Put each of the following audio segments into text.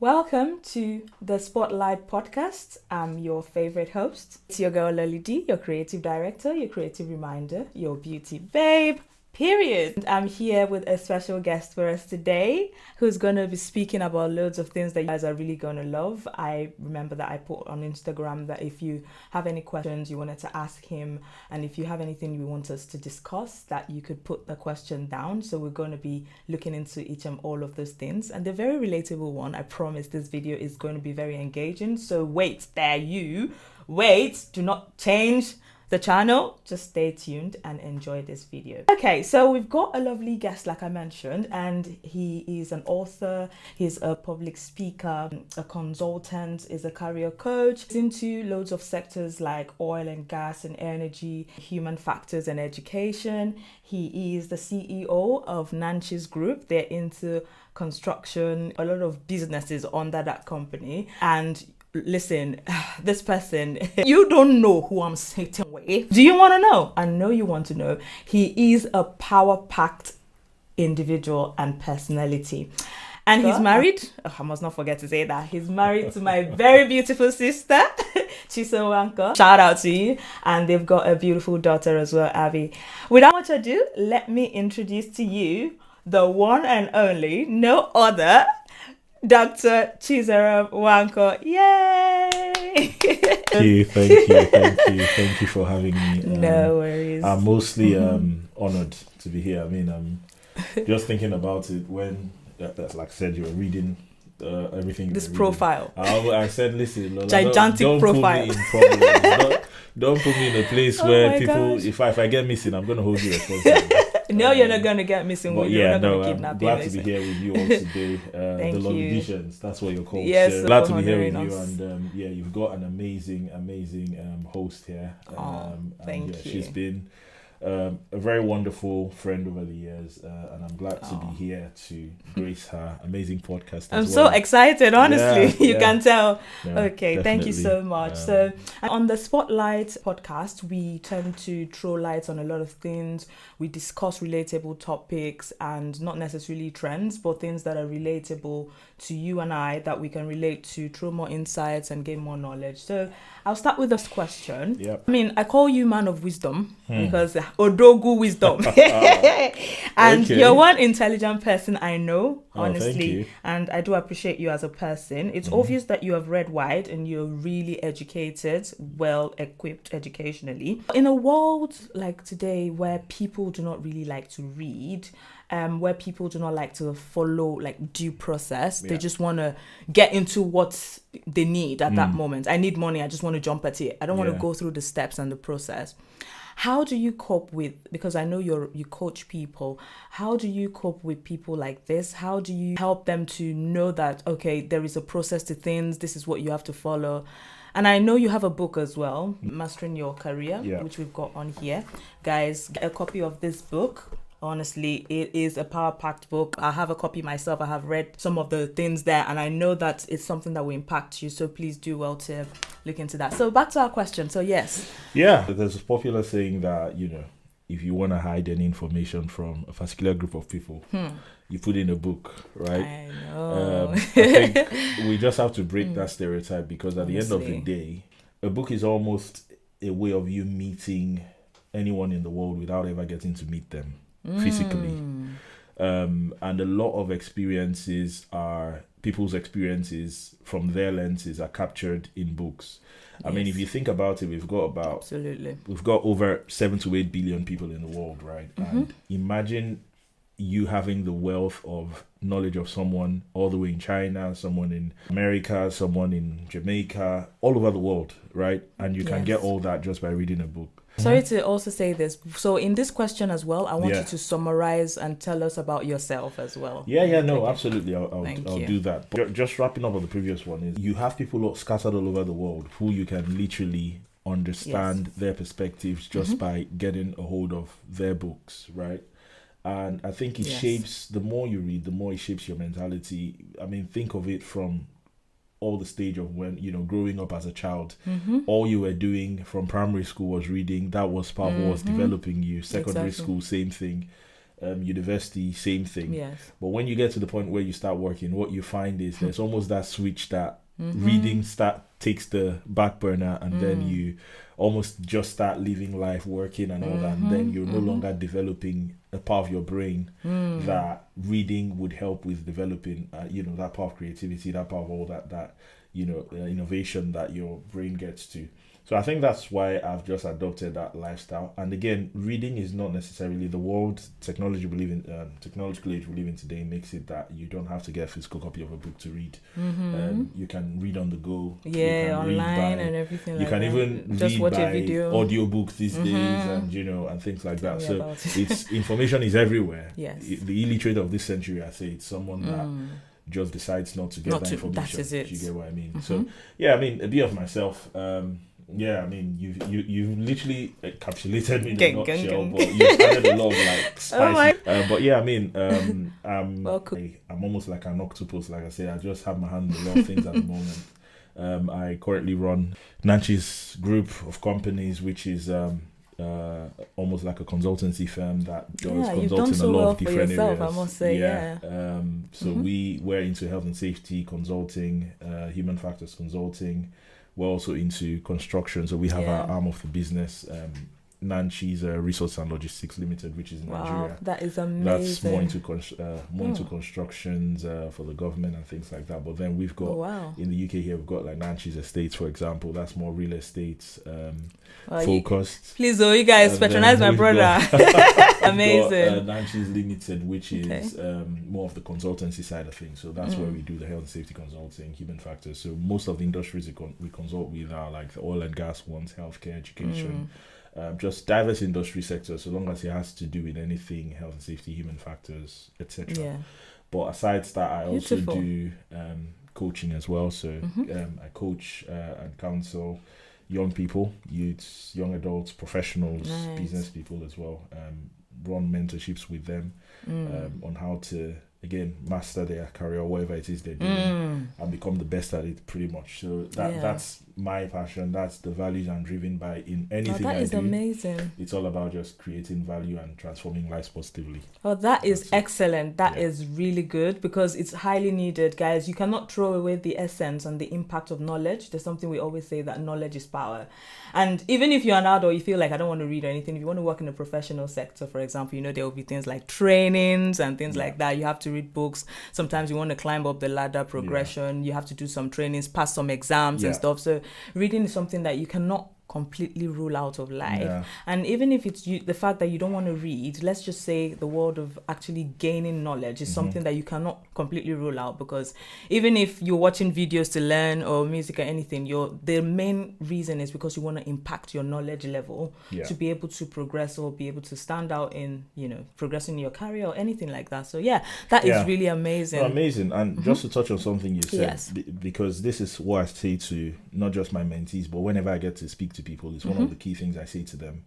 Welcome to the Spotlight Podcast. I'm your favorite host. It's your girl LollyD, your creative director, your creative reminder, your beauty babe, period. I'm here with a special guest for us today who's going to be speaking about loads of things that you guys are really going to love. I remember that I put on Instagram that if you have any questions you wanted to ask him, and if you have anything you want us to discuss, that you could put the question down. So we're going to be looking into each and all of those things, and the very relatable one. I promise this video is going to be very engaging. So wait, do not change the channel, just stay tuned and enjoy this video. Okay, so we've got a lovely guest, like I mentioned, and he is an author, he's a public speaker, a consultant, is a career coach. He's into loads of sectors like oil and gas and energy, human factors and education. He is the CEO of Nanchi's Group. They're into construction, a lot of businesses under that company. And listen, this person, you don't know who I'm sitting with. Do you want to know? I know you want to know. He is a power-packed individual and personality. And he's married. Oh, I must not forget to say that. He's married to my very beautiful sister, Chizaram. Shout out to you. And they've got a beautiful daughter as well, Abby. Without much ado, let me introduce to you the one and only, no other, Dr Chizaram Wanko. Yay! Thank you for having me. No worries. I'm mostly honored to be here. I mean, I'm just thinking about it when, like I said, you were reading everything. This profile. I said, listen, Lola, gigantic don't profile. Put me in problems. don't put me in a place where people, gosh. if I get missing, I'm going to hold you responsible. No, you're not going to get missing. But You're not I'm going to kidnap glad you. to be here with you all today. Thank the you. LollyD, that's what you're called. Yes, so glad to be here with honoring you. us. And you've got an amazing host here. Thank you. She's been a very wonderful friend over the years, and I'm glad to be here to grace her amazing podcast. I'm so excited, honestly. You can tell. Yeah, Okay, thank you definitely. so much. So on the Spotlight podcast, we tend to throw lights on a lot of things. We discuss relatable topics and not necessarily trends, but things that are relatable to you and I that we can relate to, throw more insights and gain more knowledge. So I'll start with this question. Yep. I mean, I call you man of wisdom because Odogu wisdom. And Okay. you're one intelligent person I know, Oh, thank honestly. you. And I do appreciate you as a person. It's obvious that you have read wide and you're really educated, well equipped educationally. In a world like today where people do not really like to read, where people do not like to follow like due process, they just want to get into what they need at that moment. I need money, I just want to jump at it. I don't want to go through the steps and the process. How do you cope with, because I know you coach people, how do you cope with people like this? How do you help them to know that, okay, there is a process to things, this is what you have to follow? And I know you have a book as well, Mastering Your Career, which we've got on here. Guys, get a copy of this book. Honestly, it is a power-packed book. I have a copy myself. I have read some of the things there, and I know that it's something that will impact you. So please do well to look into that. So back to our question. So yes. Yeah, there's a popular saying that, if you want to hide any information from a particular group of people, you put in a book, right? I know. I think we just have to break that stereotype, because at the end of the Honestly. day, a book is almost a way of you meeting anyone in the world without ever getting to meet them physically. And a lot of people's experiences from their lenses are captured in books. I mean, if you think about it, we've got over 7 to 8 billion people in the world, right? And imagine you having the wealth of knowledge of someone all the way in China, someone in America, someone in Jamaica, all over the world, right? And you can get all that just by reading a book. Sorry to also say this. So in this question as well, I want you Yeah. to summarize and tell us about yourself as well. No, absolutely. I'll Thank you. do that. But just wrapping up on the previous one, is you have people scattered all over the world who you can literally understand their perspectives just by getting a hold of their books, right? And I think it shapes, the more you read, the more it shapes your mentality. I mean, think of it from all the stage of when, growing up as a child, all you were doing from primary school was reading. That was part of what was developing you. Secondary school, same thing. university, same thing. Yes. But when you get to the point where you start working, what you find is there's almost that switch that reading takes the back burner, and then you almost just start living life, working and all that, and then you're no longer developing a part of your brain that reading would help with developing, that part of creativity, that part of all that innovation that your brain gets to. So I think that's why I've just adopted that lifestyle. And again, reading is not necessarily the world technological age we live in today makes it that you don't have to get a physical copy of a book to read. You can read on the go. Yeah, online and everything. You can even just read watch by a video, audiobooks these days, and things like that. So it's information is everywhere. Yes. The illiterate of this century, I say, it's someone that just decides not to get that information. That is it. You get what I mean? So yeah, I mean, a bit of myself. Yeah, I mean, you've literally encapsulated me in a nutshell, but you've added a lot of spicy. But yeah, I mean, I'm almost like an octopus. Like I say, I just have my hand in a lot of things at the moment. I currently run Nanchi's group of companies, which is almost like a consultancy firm that does consulting a lot of different areas. I must say, So we're into health and safety consulting, human factors consulting. We're also into construction, so we have our arm of the business, Nanchi's Resource and Logistics Limited, which is in Nigeria. That is amazing. That's more into constructions for the government and things like that. But then we've got in the UK here, we've got like Nanchi's Estates, for example. That's more real estate focused. Please, you guys patronize my brother. Amazing. Nanchi's Limited, which is more of the consultancy side of things. So that's where we do the health and safety consulting, human factors. So most of the industries we consult with are like the oil and gas ones, healthcare, education. Just diverse industry sectors, so long as it has to do with anything health and safety, human factors, etc. But aside that, I also do coaching as well. So I coach and counsel young people, youths, young adults, professionals, business people as well. Run mentorships with them on how to, again, master their career, whatever it is they're doing, and become the best at it, pretty much. So that's my passion. That's the values I'm driven by in anything I do. That is amazing. It's all about just creating value and transforming lives positively. Oh, that is excellent. That is really good, because it's highly needed, guys. You cannot throw away the essence and the impact of knowledge. There's something we always say, that knowledge is power. And even if you're an adult, you feel like, I don't want to read or anything, if you want to work in a professional sector, for example, there will be things like trainings and things like that. You have to read books. Sometimes you want to climb up the ladder progression. You have to do some trainings, pass some exams and stuff. So reading is something that you cannot completely rule out of life. And even if it's the fact that you don't want to read, let's just say the world of actually gaining knowledge is something that you cannot completely rule out, because even if you're watching videos to learn or music or anything, the main reason is because you want to impact your knowledge level to be able to progress or be able to stand out in progressing your career or anything like that. So that is really amazing. Amazing. And just to touch on something you said, because this is what I say to not just my mentees, but whenever I get to speak to people, it's one of the key things I say to them,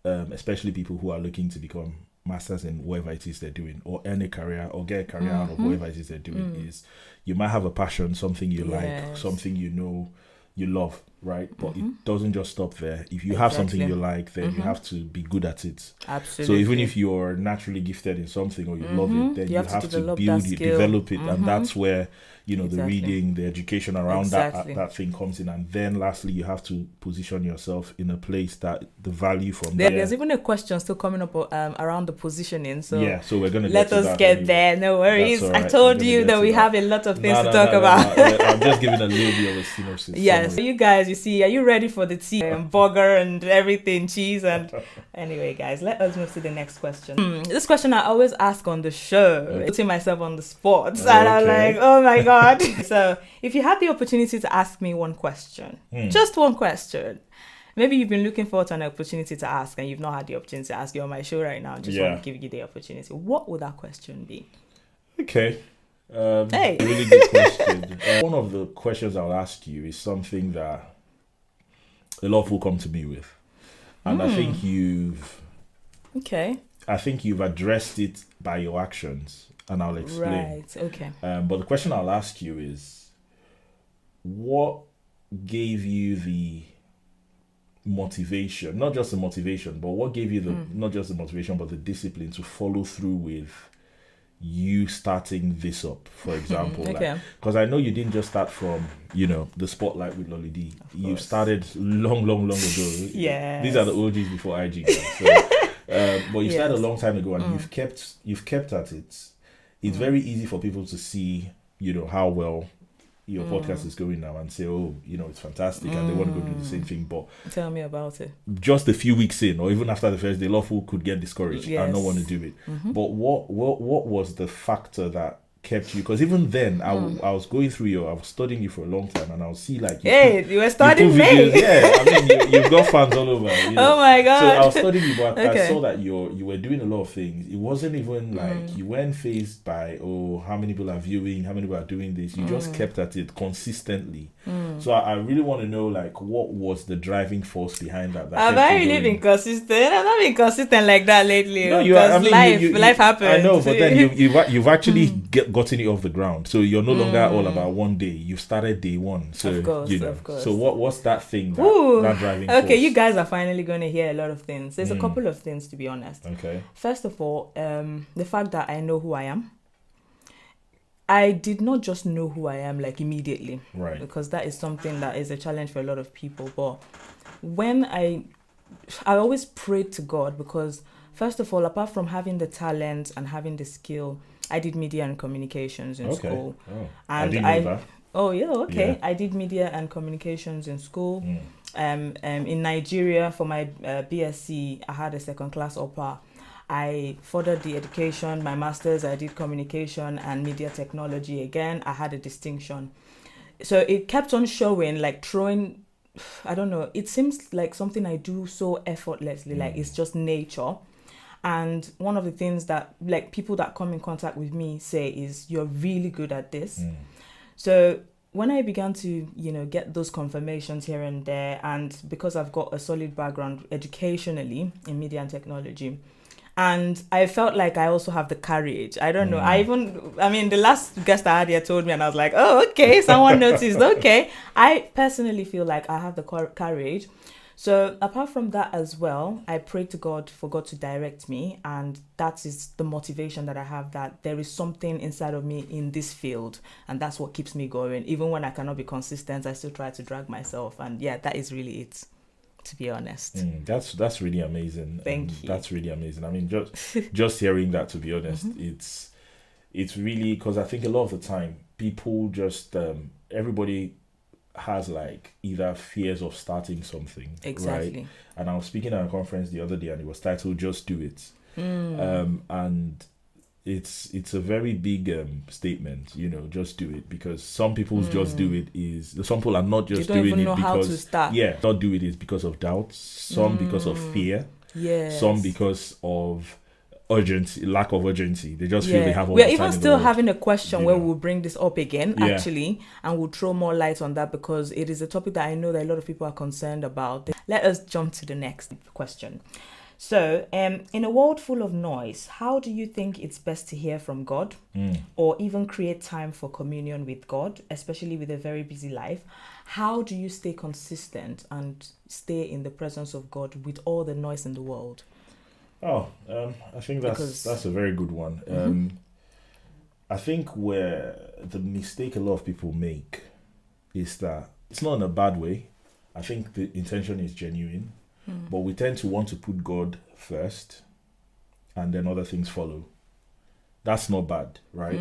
especially people who are looking to become masters in whatever it is they're doing, or earn a career or get a career out of whatever it is they're doing, is you might have a passion, something you like, something you love, right? But it doesn't just stop there. If you have something you like, then you have to be good at it. Absolutely. So even if you're naturally gifted in something or you love it, then you have to build it, develop it, and that's where the reading, the education around that thing comes in. And then lastly, you have to position yourself in a place that the value from there's even a question still coming up around the positioning. So so we're gonna let us get there. No worries. Right. I told you that we have a lot of things to talk about. I'm just giving a little bit of a synopsis. Yes. So you guys, you see, are you ready for the tea and burger and everything, cheese and anyway, guys, let us move to the next question. This question I always ask on the show, putting myself on the spot, and I'm like, oh my god. So if you had the opportunity to ask me one question, just one question, maybe you've been looking forward to an opportunity to ask and you've not had the opportunity to ask, you on my show right now, just want to give you the opportunity, what would that question be? Okay. Really good question. One of the questions I'll ask you is something that a lot of people come to me with, and I think you've addressed it by your actions, and I'll explain. Right. Okay. But the question I'll ask you is, what gave you the motivation, not just the motivation, but what gave you the not just the motivation but the discipline to follow through with you starting this up, for example? Okay. Because I know you didn't just start from, you know, the spotlight with LollyD. You started long ago. Yeah, these are the OGs before IG. So, but you started a long time ago, and you've kept at it. It's very easy for people to see, you know, how well your podcast is going now and say, oh, you know, it's fantastic, and they want to go do the same thing. But tell me about it. Just a few weeks in, or even after the first day, a lot of people could get discouraged and not want to do it. But what was the factor that kept you? Because even then, I was going through I was studying you for a long time, and I'll see like you were studying me. Yeah, I mean, you've got fans all over. You know? Oh my god! So I was studying you, but I saw that you were doing a lot of things. It wasn't even like you weren't phased by how many people are viewing, how many people are doing this. You just kept at it consistently. So I really want to know, like, what was the driving force behind that? Have I really been consistent? I've not been consistent like that lately. No, life happens. I know, but then you've actually gotten it off the ground. So you're no longer all about one day. You've started day one. So of course, you know. Of course. So what's that thing that driving force? Okay, you guys are finally going to hear a lot of things. There's a couple of things, to be honest. Okay. First of all, the fact that I know who I am. I did not just know who I am like immediately, right? Because that is something that is a challenge for a lot of people. But when I always prayed to God, because first of all, apart from having the talent and having the skill, I did media and communications in school. Oh, and I didn't know that. Oh yeah, okay. Yeah. I did media and communications in school. In Nigeria for my BSc, I had a second class upper. I furthered the education. My master's, I did communication and media technology. Again, I had a distinction. So it kept on showing, like throwing, I don't know, it seems like something I do so effortlessly, like it's just nature. And one of the things that like people that come in contact with me say is, you're really good at this. So when I began to, you know, get those confirmations here and there, and because I've got a solid background educationally in media and technology, and I felt like I also have the courage. I don't know. I mean, the last guest I had here told me, and I was like, oh, okay, someone noticed. Okay. I personally feel like I have the courage. So apart from that as well, I prayed to God for God to direct me. And that is the motivation that I have, that there is something inside of me in this field. And that's what keeps me going. Even when I cannot be consistent, I still try to drag myself. And yeah, that is really it, to be honest. That's really amazing. Thank you. That's really amazing. I mean, just hearing that, to be honest, it's really, because I think a lot of the time people just everybody has like either fears of starting something, exactly, right? And I was speaking at a conference the other day, and it was titled "Just Do It," and it's a very big statement, you know, just do it, because some people's just do it is, some people are not just doing it because how to start. Not do it is because of doubts, some because of fear, some because of urgency, lack of urgency. They just feel they have all the time. We're even still having a question where we'll bring this up again, actually, and we'll throw more light on that, because it is a topic that I know that a lot of people are concerned about. Let us jump to the next question. So, in a world full of noise, how do you think it's best to hear from God, or even create time for communion with God, especially with a very busy life? How do you stay consistent and stay in the presence of God with all the noise in the world? I think that's a very good one. I think where the mistake a lot of people make is that it's not in a bad way. I think the intention is genuine, but we tend to want to put God first and then other things follow. That's not bad, right?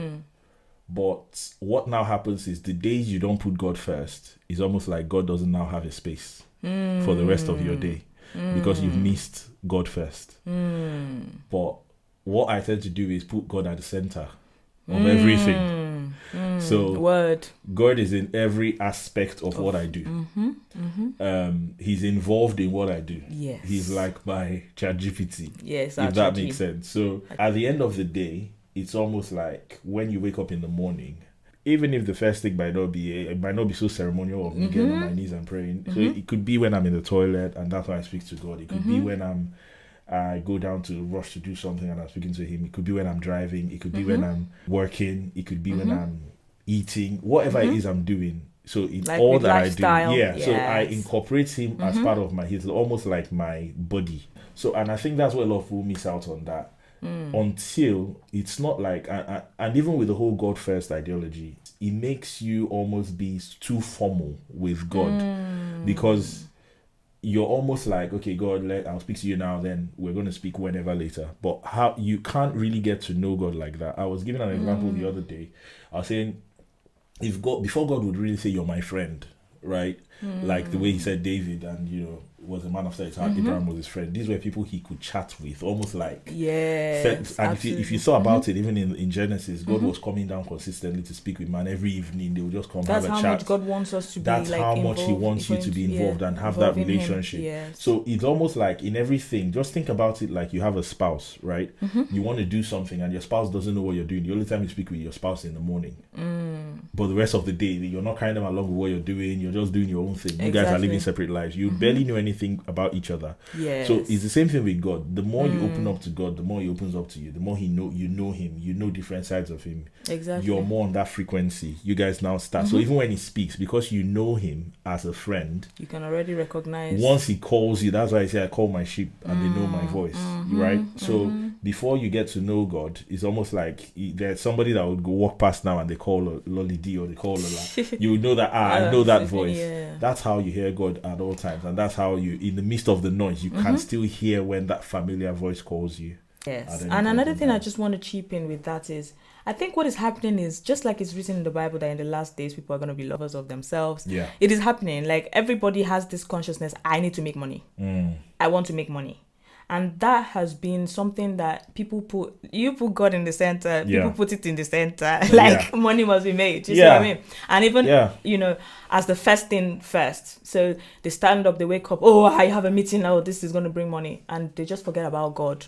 But what now happens is, the days you don't put God first, is almost like God doesn't now have a space for the rest of your day. Because you've missed God first. But what I tend to do is put God at the center of everything. So God is in every aspect of what I do. He's involved in what I do. He's like my ChatGPT. If that makes sense. So at the end of the day, it's almost like when you wake up in the morning, even if the first thing might not be so ceremonial of me getting on my knees and praying. So it could be when I'm in the toilet, and that's when I speak to God. It could be when I go down to rush to do something and I'm speaking to Him. It could be when I'm driving. It could be when I'm working. It could be when I'm eating. Whatever it is I'm doing. So in like all that lifestyle. I do, Yes. so I incorporate him as part of he's almost like my buddy. So, and I think that's what a lot of people miss out on that. Until it's not like, and even with the whole God first ideology, it makes you almost be too formal with God, because you're almost like, okay, God, I'll speak to you now, then we're going to speak whenever later. But how you can't really get to know God like that. I was giving an example the other day. I was saying, before God would really say, you're my friend, right? Like the way he said David, and was a man after his heart. Abraham was his friend. These were people he could chat with, almost like and if you thought about it, even in Genesis, God was coming down consistently to speak with man every evening. They would just come have a chat. That's how much God wants us to be. That's how much he wants you to be involved and have that relationship. Yes. So it's almost like in everything, just think about it like you have a spouse, right? You want to do something and your spouse doesn't know what you're doing. The only time you speak with your spouse in the morning, but the rest of the day you're not carrying them along with what you're doing. You're just doing your own thing. You guys are living separate lives. You barely know anything about each other. Yes. So it's the same thing with God. The more you open up to God, the more he opens up to you. The more you know him. You know different sides of him. Exactly. You're more on that frequency. You guys now start. So even when he speaks, because you know him as a friend, you can already recognize. Once he calls you, that's why I say I call my sheep and they know my voice. Right? So before you get to know God, it's almost like there's somebody that would go walk past now and they call LollyD or they call Lola. You would know that I know that voice. Yeah. That's how you hear God at all times, and that's how you, in the midst of the noise, you can still hear when that familiar voice calls you. Yes. And another thing I just want to chip in with that is, I think what is happening is, just like it's written in the Bible that in the last days people are going to be lovers of themselves. Yeah. It is happening. Like everybody has this consciousness, I need to make money. I want to make money. And that has been something that people put God in the center, people put it in the center, like money must be made. You see what I mean? And even, as the first thing first. So they stand up, they wake up, oh, I have a meeting, oh, this is going to bring money. And they just forget about God.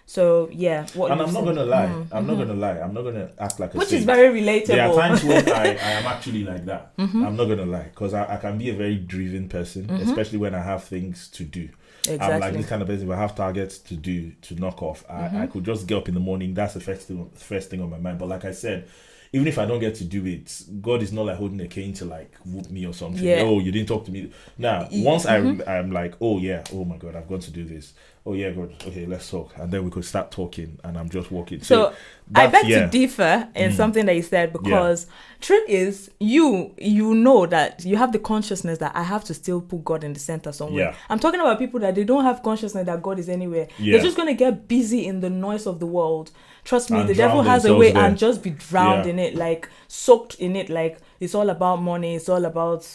So, I'm not going to lie. I'm not going to lie. I'm not going to act like a Which saint. is very relatable. There are times when I am actually like that. I'm not going to lie. Because I can be a very driven person, especially when I have things to do. Exactly. I'm like this kind of person. If I have targets to do, to knock off, I could just get up in the morning. That's the first thing on my mind. But like I said, even if I don't get to do it, God is not like holding a cane to like whoop me or something. Yeah. Oh, you didn't talk to me. Now, once I'm like, oh yeah, oh my God, I've got to do this. Oh yeah, God, okay, let's talk. And then we could start talking and I'm just walking. So I beg to differ in something that you said, because truth is, you know that you have the consciousness that I have to still put God in the center somewhere. I'm talking about people that they don't have consciousness that God is anywhere. They're just going to get busy in the noise of the world. Trust me, the devil has a way and just be drowned in it, like soaked in it, like it's all about money, it's all about,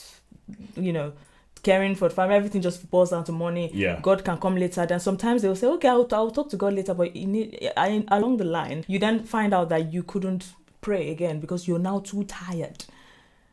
caring for the family, everything just boils down to money. God can come later. Then sometimes they'll say, okay, I'll talk to God later, but along the line, you then find out that you couldn't pray again because you're now too tired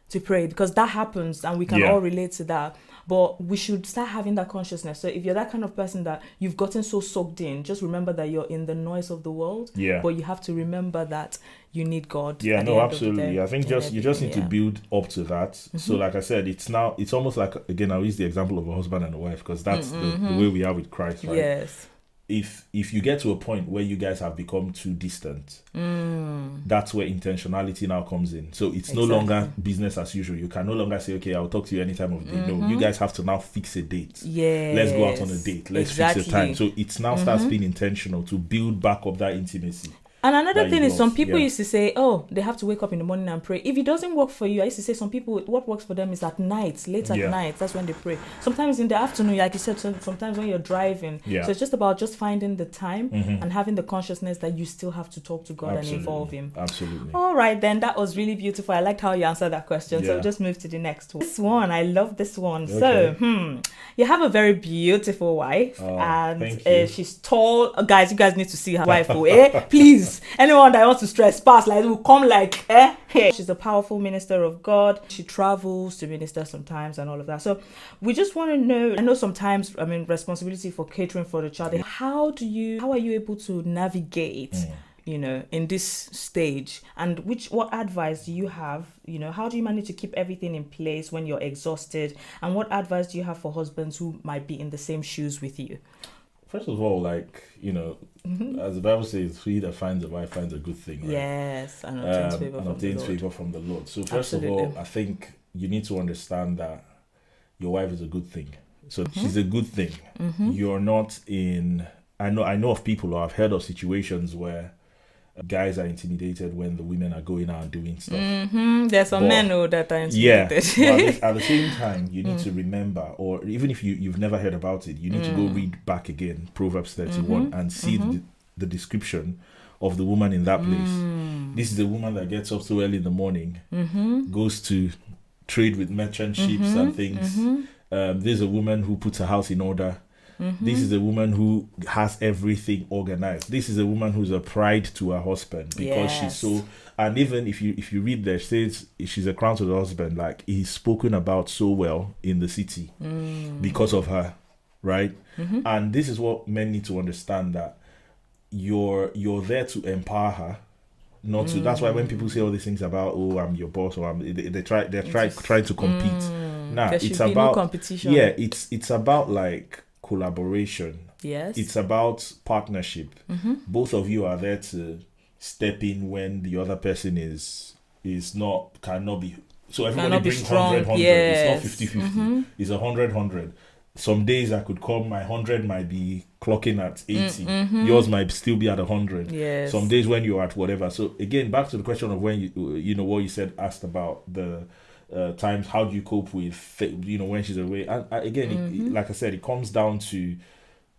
to pray, because that happens and we can all relate to that. But we should start having that consciousness. So if you're that kind of person that you've gotten so soaked in, just remember that you're in the noise of the world. But you have to remember that you need God. Absolutely. I think you just need to build up to that. So like I said, it's almost like, again, I'll use the example of a husband and a wife, because that's the way we are with Christ, right? Yes. If you get to a point where you guys have become too distant, that's where intentionality now comes in. So it's no longer business as usual. You can no longer say, okay, I'll talk to you any time of the day. No, you guys have to now fix a date. Let's go out on a date. Let's fix a time. So it now starts being intentional to build back up that intimacy. And another thing is, some people used to say, oh, they have to wake up in the morning and pray. If it doesn't work for you, I used to say some people, what works for them is at night, late at night. That's when they pray. Sometimes in the afternoon, like you said, sometimes when you're driving. So it's just about just finding the time and having the consciousness that you still have to talk to God and involve Him. Absolutely. All right, then. That was really beautiful. I liked how you answered that question. So just move to the next one. This one, I love this one. Okay. So, you have a very beautiful wife. And she's tall. Guys, you guys need to see her wife. Please. Anyone that wants to stress pass, like, will come like, She's a powerful minister of God. She travels to minister sometimes and all of that. So we just want to know, I know sometimes, responsibility for catering for the child. How are you able to navigate, in this stage? And what advice do you have? How do you manage to keep everything in place when you're exhausted? And what advice do you have for husbands who might be in the same shoes with you? First of all, as the Bible says, he that finds a wife finds a good thing, right? Yes, and obtains favor from the Lord. So first of all, I think you need to understand that your wife is a good thing. So she's a good thing. You're not in... I know of people, or I've heard of situations where guys are intimidated when the women are going out and doing stuff. There's some men that are intimidated. Yeah, but at the same time, you need to remember, or even if you've never heard about it, you need to go read back again Proverbs 31 and see the description of the woman in that place. This is a woman that gets up so early in the morning, goes to trade with merchant ships and things. This is a woman who puts her house in order. This is a woman who has everything organized. This is a woman who's a pride to her husband because she's so... And even if you read there, it says she's a crown to the husband. Like, he's spoken about so well in the city because of her, right? And this is what men need to understand, that you're there to empower her, not to... That's why when people say all these things about, oh, I'm your boss, or they're trying to compete. Nah, it's about no competition. Yeah, it's about like collaboration. Yes, it's about partnership. Both of you are there to step in when the other person cannot be. So everybody brings 100. Yes. It's not 50-50. It's 100. Some days I could come, my 100 might be clocking at 80. Yours might still be at 100. Yes. Some days when you're at whatever. So again, back to the question of when you know what you asked about the times, how do you cope with when she's away? And again, like I said, it comes down to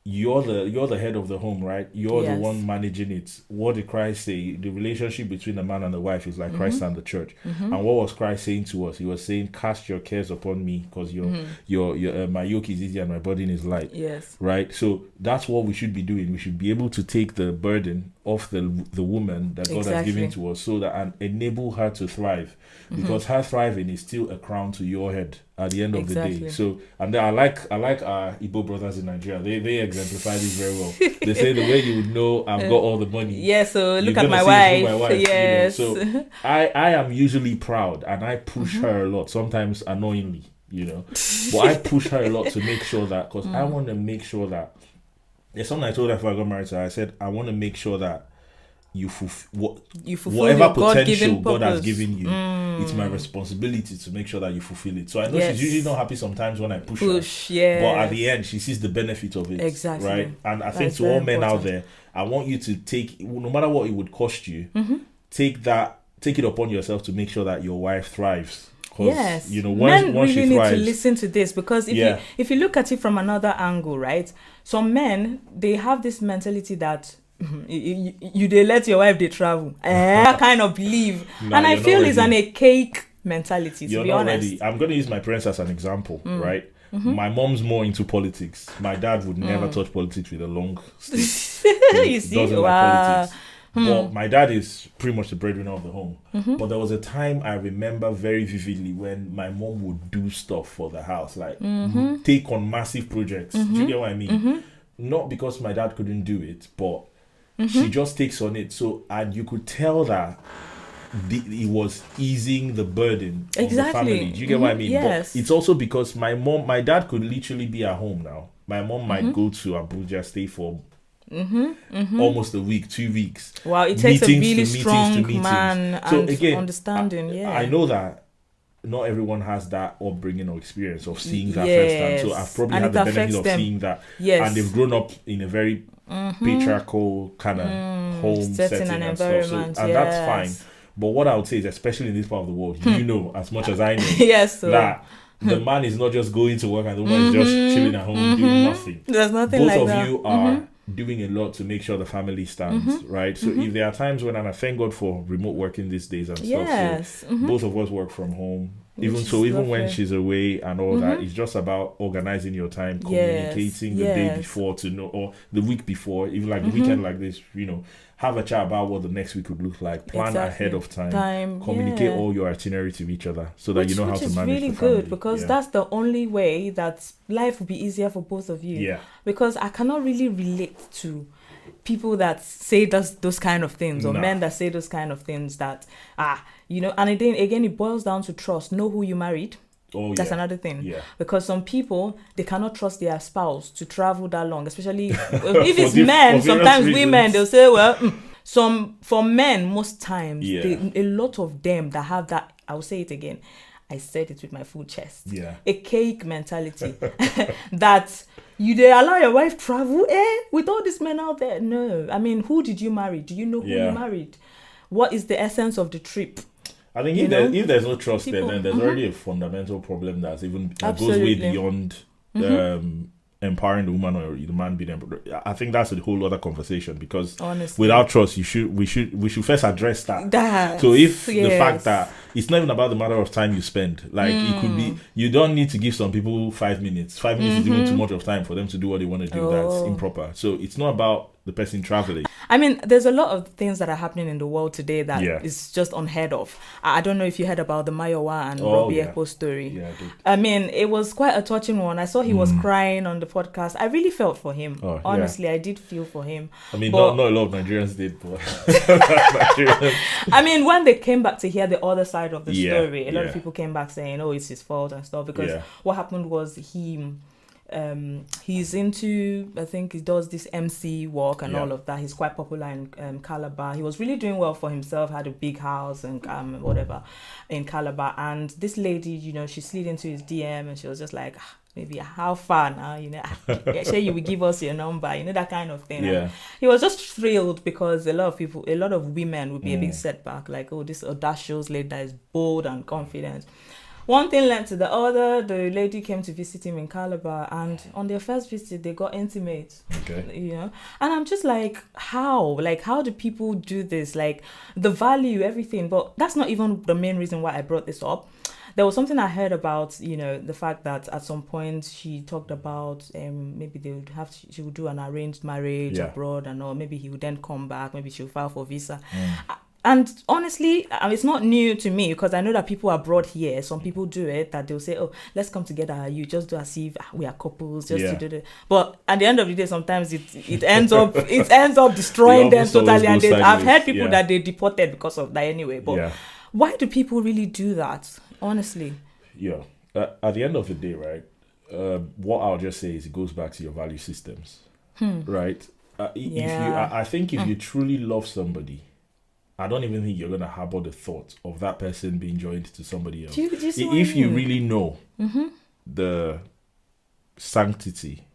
you're the head of the home, right? You're the one managing it. What did Christ say? The relationship between the man and the wife is like Christ and the church. And what was Christ saying to us? He was saying, cast your cares upon me, because your my yoke is easy and my burden is light. Yes. Right? So that's what we should be doing. We should be able to take the burden off the woman that God has given to us, so that and enable her to thrive, because her thriving is still a crown to your head at the end of the day. So, and I like our Igbo brothers in Nigeria. They exemplify this very well. They say the way you would know I've got all the money. Yes, so look at my wife. Yes. So I am usually proud, and I push her a lot, sometimes annoyingly, but I push her a lot to make sure that, because I want to make sure that, there's something I told her before I got married to her. I said, I want to make sure that you fulfill whatever potential God has given you. It's my responsibility to make sure that you fulfill it. So I know she's usually not happy sometimes when I push her. But at the end, she sees the benefit of it. Exactly. Right? And I think to all men out there, I want you to take, no matter what it would cost you, take it upon yourself to make sure that your wife thrives. Yes, men really she need thrives, to listen to this, because if you look at it from another angle, right? Some men, they have this mentality that you they let your wife they travel. I kind of believe, and I feel it's an archaic mentality. To be honest, ready. I'm going to use my parents as an example, right? My mom's more into politics. My dad would never touch politics with a long stick. You see, doesn't like politics. But my dad is pretty much the breadwinner of the home. But there was a time I remember very vividly when my mom would do stuff for the house, like take on massive projects. Do you get what I mean? Not because my dad couldn't do it, but she just takes on it. So, and you could tell that it was easing the burden of the family. Do you get what I mean? Yes. But it's also because my dad could literally be at home now. My mom might go to Abuja, stay for almost a week, 2 weeks. Wow, it takes a really strong man and again, understanding. I know that not everyone has that upbringing or experience of seeing that firsthand. So I've probably had the benefit of seeing that. Yes. And they've grown up in a very patriarchal kind of home setting and stuff. So, and that's fine. But what I would say is, especially in this part of the world, you know as much as I know that the man is not just going to work and the woman is just chilling at home doing nothing. There's nothing Both like of that. you are doing a lot to make sure the family stands, right? So if there are times when, and I thank God for remote working these days and stuff, so both of us work from home. Even when she's away and all that, it's just about organizing your time, communicating the day before to know, or the week before, even like the weekend like this, have a chat about what the next week would look like, plan ahead of time, communicate all your itinerary to each other so that you know how to manage the family. Which is really good, because that's the only way that life will be easier for both of you. Yeah. Because I cannot really relate to people that say those kind of things, or men that say those kind of things that, and then again, it boils down to trust. Know who you married. That's another thing. Yeah. Because some people, they cannot trust their spouse to travel that long, especially if it's men. Sometimes women, they'll say, well, for men, most times, a lot of them that have that, I'll say it again, I said it with my full chest. Yeah. A cake mentality. That you they allow your wife travel, with all these men out there. No. I mean, who did you marry? Do you know who you married? What is the essence of the trip? I think if there's no trust there, then there's already a fundamental problem that goes way beyond empowering the woman or the man being empowered. I think that's a whole other conversation, because honestly, without trust, we should first address that. So if the fact that it's not even about the matter of time you spend, like it could be, you don't need to give some people 5 minutes. 5 minutes is even too much of time for them to do what they want to do. That's improper. So it's not about the person traveling. I mean, there's a lot of things that are happening in the world today that is just unheard of. I don't know if you heard about the Mayowa and Robbie Echo story. Yeah, I did. I mean, it was quite a touching one. I saw he was crying on the podcast. I really felt for him. Honestly, I did feel for him. I mean, not a lot of Nigerians did, but I mean, when they came back to hear the other side of the story, a lot of people came back saying, "Oh, it's his fault" and stuff, because what happened was he's into, I think he does this MC work and all of that. He's quite popular in Calabar. He was really doing well for himself, had a big house and whatever in Calabar. And this lady, she slid into his DM and she was just like, maybe how far now, sure you will give us your number, that kind of thing. And he was just thrilled because a lot of women would be a big setback, like, oh, this audacious lady that is bold and confident. One thing led to the other. The lady came to visit him in Calabar, and on their first visit, they got intimate. Okay. And I'm just like, how? Like, how do people do this? Like, the value, everything. But that's not even the main reason why I brought this up. There was something I heard about, the fact that at some point she talked about maybe she would do an arranged marriage abroad, and or maybe he would then come back. Maybe she'll file for visa. And honestly, it's not new to me, because I know that people abroad here, some people do it, that they'll say, oh, let's come together. You just do as if we are couples, just to do it. But at the end of the day, sometimes it ends up destroying them totally. And I've heard people that they deported because of that anyway. But why do people really do that? Honestly. Yeah. At the end of the day, right, what I'll just say is it goes back to your value systems, right? I think if you truly love somebody, I don't even think you're going to harbor the thought of that person being joined to somebody else. If you really know the sanctity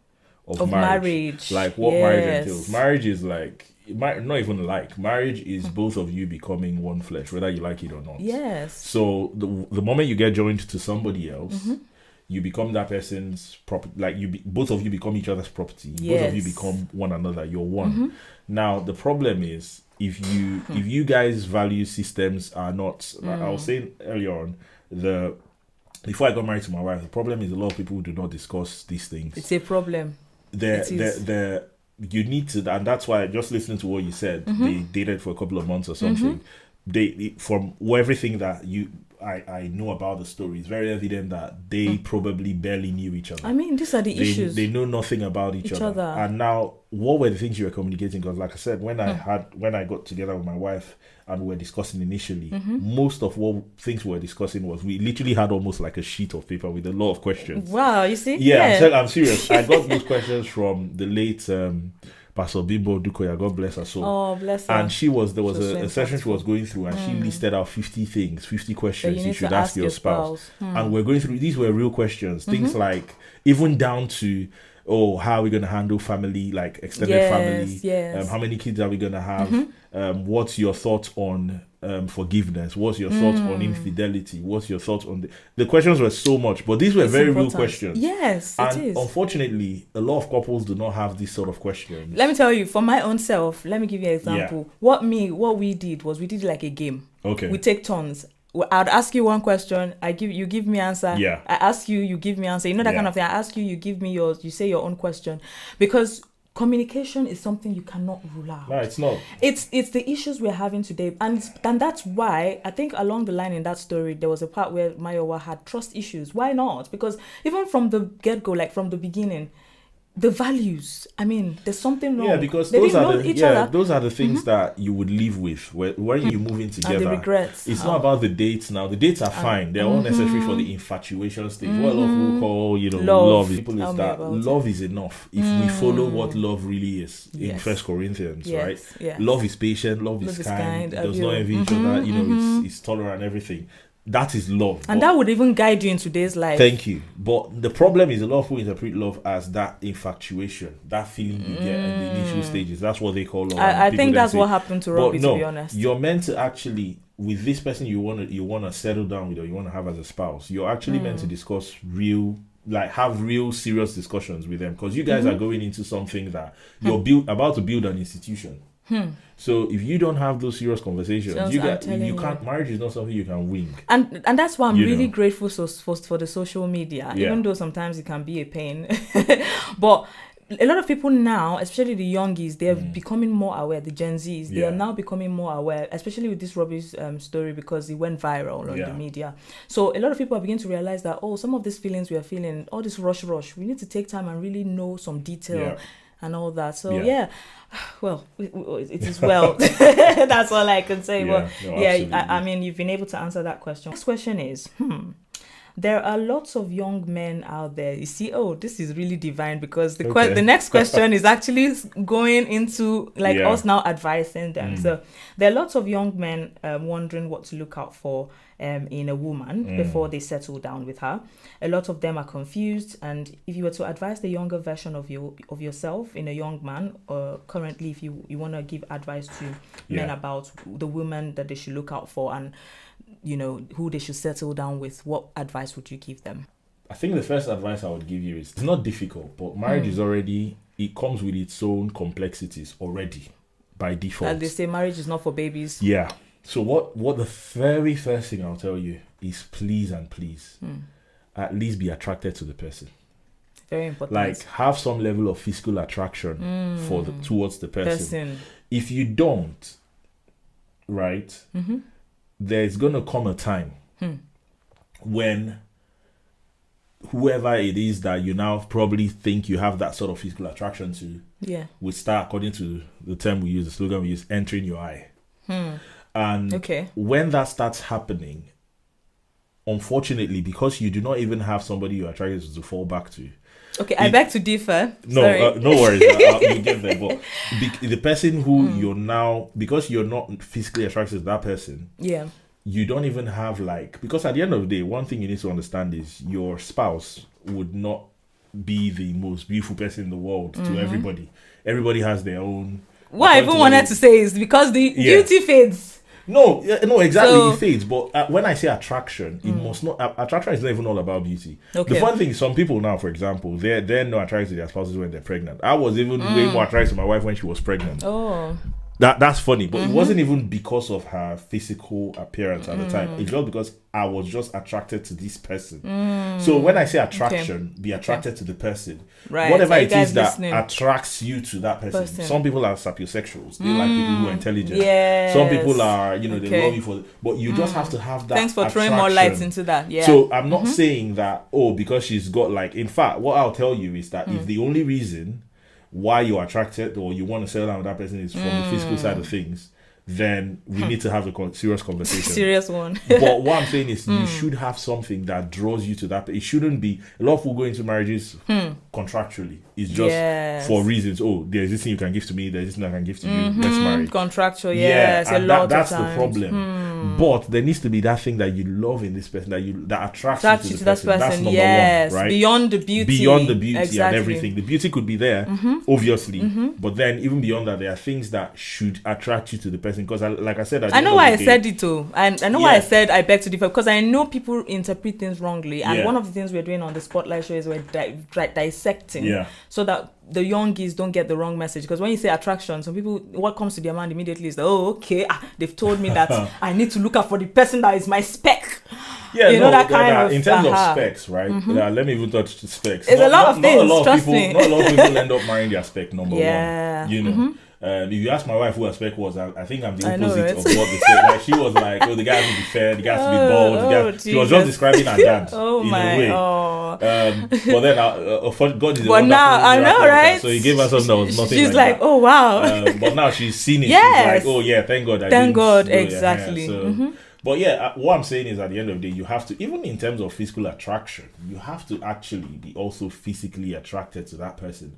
of marriage, like what marriage entails. Marriage is like, not even like, marriage is both of you becoming one flesh, whether you like it or not. Yes. So the moment you get joined to somebody else, you become that person's property. Like both of you become each other's property. Both of you become one another. You're one. Now the problem is, if you guys' value systems are not, like I was saying earlier on, before I got married to my wife, the problem is a lot of people do not discuss these things. It's a problem. You need to, and that's why, just listening to what you said, they dated for a couple of months or something. They from everything that I know about the story, it's very evident that they probably barely knew each other. I mean, these are the issues. They know nothing about each other. And now, what were the things you were communicating? Because like I said, when I got together with my wife and we were discussing initially, most of what things we were discussing was, we literally had almost like a sheet of paper with a lot of questions. Wow, you see? Yeah. I'm serious. I got those questions from the late Pastor Bimbo Dukoya, God bless her soul. Oh, bless her. And there was a session she was going through, and she listed out 50 questions you should ask your spouse. And we're going through, these were real questions, things like, even down to, how are we going to handle family, like extended family? Yes. How many kids are we going to have? What's your thoughts on forgiveness? What's your thoughts on infidelity? What's your thoughts on the questions were so much, but these were very real questions. Yes, and it is. Unfortunately, a lot of couples do not have these sort of questions. Let me tell you, for my own self, let me give you an example. What we did was, we did like a game. Okay. We take turns. I'd ask you one question, you give me answer. Yeah. I ask you, you give me answer. That kind of thing. I ask you, you give me yours. You say your own question, because communication is something you cannot rule out. No, it's not. It's the issues we're having today, and that's why I think along the line in that story there was a part where Mayowa had trust issues. Why not? Because even from the get-go, like from the beginning, the values. I mean, there's something wrong. Yeah, because those are the things that you would live with when you move in together. And the regrets. It's not about the dates now. The dates are fine. They're all necessary for the infatuation stage. What a lot of people call, love. People is that love is enough if we follow what love really is in 1 Corinthians, right? Yes. Love is patient. Love is kind. It does not envy each other. It's tolerant and everything. that is love. And that would even guide you in today's life. Thank you. But the problem is a lot of people interpret love as that infatuation, that feeling you get in the initial stages. That's what they call love. I think that's what happened to Robbie, to be honest. You're meant to actually, with this person you wanna settle down with or you wanna have as a spouse, you're actually meant to discuss have real serious discussions with them, because you guys are going into something that you're about to build an institution. So if you don't have those serious conversations, marriage is not something you can wing. And that's why I'm really grateful for the social media, even though sometimes it can be a pain. But a lot of people now, especially the youngies, they're becoming more aware. The Gen Zs, they are now becoming more aware, especially with this Robbie's story, because it went viral on the media. So a lot of people are beginning to realize that, some of these feelings we are feeling, all this rush, we need to take time and really know some detail and all that. So well, it is well. That's all I can say. I mean, you've been able to answer that question. Next question is, there are lots of young men out there. You see, this is really divine, because the next question is actually going into us now advising them. So there are lots of young men wondering what to look out for in a woman before they settle down with her. A lot of them are confused, and if you were to advise the younger version of yourself in a young man, or currently if you want to give advice to men about the woman that they should look out for and who they should settle down with, what advice would you give them? I think the first advice I would give you is, it's not difficult, but marriage is already, it comes with its own complexities already by default. And they say marriage is not for babies. Yeah. So what the very first thing I'll tell you is, please at least be attracted to the person. Very important. Have some level of physical attraction towards the person. If you don't, right, there's gonna come a time when whoever it is that you now probably think you have that sort of physical attraction to will start, according to the term we use, the slogan we use, entering your eye. And when that starts happening, unfortunately, because you do not even have somebody you're attracted to fall back to. Okay, I beg to differ. No, no worries. We'll get there. But the person who you're now, because you're not physically attracted to that person, you don't even have because at the end of the day, one thing you need to understand is your spouse would not be the most beautiful person in the world to everybody. Everybody has their own. What I even wanted to say is because the beauty fades. No, exactly. So, it fades. But when I say attraction, it must not. Attraction is not even all about beauty. Okay. The fun thing is, some people now, for example, they're not attracted to their spouses when they're pregnant. I was even way more attracted to my wife when she was pregnant. Oh. That's funny, but it wasn't even because of her physical appearance at the time. It's just because I was just attracted to this person. So when I say attraction, be attracted to the person. Right. Whatever it is that attracts you to that person. Some people are sapiosexuals. They like people who are intelligent. Yes. Some people are, they love you for. But you just have to have that. Thanks for throwing more lights into that. Yeah. So I'm not saying that because she's got in fact, what I'll tell you is that if the only reason why you're attracted or you want to settle down with that person is from the physical side of things, then we need to have a serious conversation. Serious one. But what I'm saying is you should have something that draws you to that. It shouldn't be, a lot of people go into marriages contractually. It's just for reasons. There's this thing you can give to me, there's this thing I can give to you, let's marry. Contractual, yes. And that's the problem. But there needs to be that thing that you love in this person, that attracts you to this person. That's number one, right? Beyond the beauty. And everything. The beauty could be there, obviously. But then even beyond that, there are things that should attract you to the person. Because like I said, I know why I said it too. I know why I said I beg to differ, because I know people interpret things wrongly. And one of the things we're doing on the Spotlight show is we're dissecting so that the youngies don't get the wrong message. Because when you say attraction, some people, what comes to their mind immediately is they've told me that I need to look out for the person that is my spec. That kind of in terms of specs, right? Let me even touch the specs. It's a lot of things. Trust me. Not a lot of people end up marrying their spec number one. If you ask my wife who her spec was, I think I'm the opposite of what the spec. She was like, the guy has to be fair, the guy has to be bald. She was just describing her dad in a way. But then God is a wonderful I know, right? So he gave her something that was nothing. She's like, oh wow. But now she's seen it. Yes. She's like, thank God. Thank God, exactly. But what I'm saying is, at the end of the day, you have to, even in terms of physical attraction, you have to actually be also physically attracted to that person.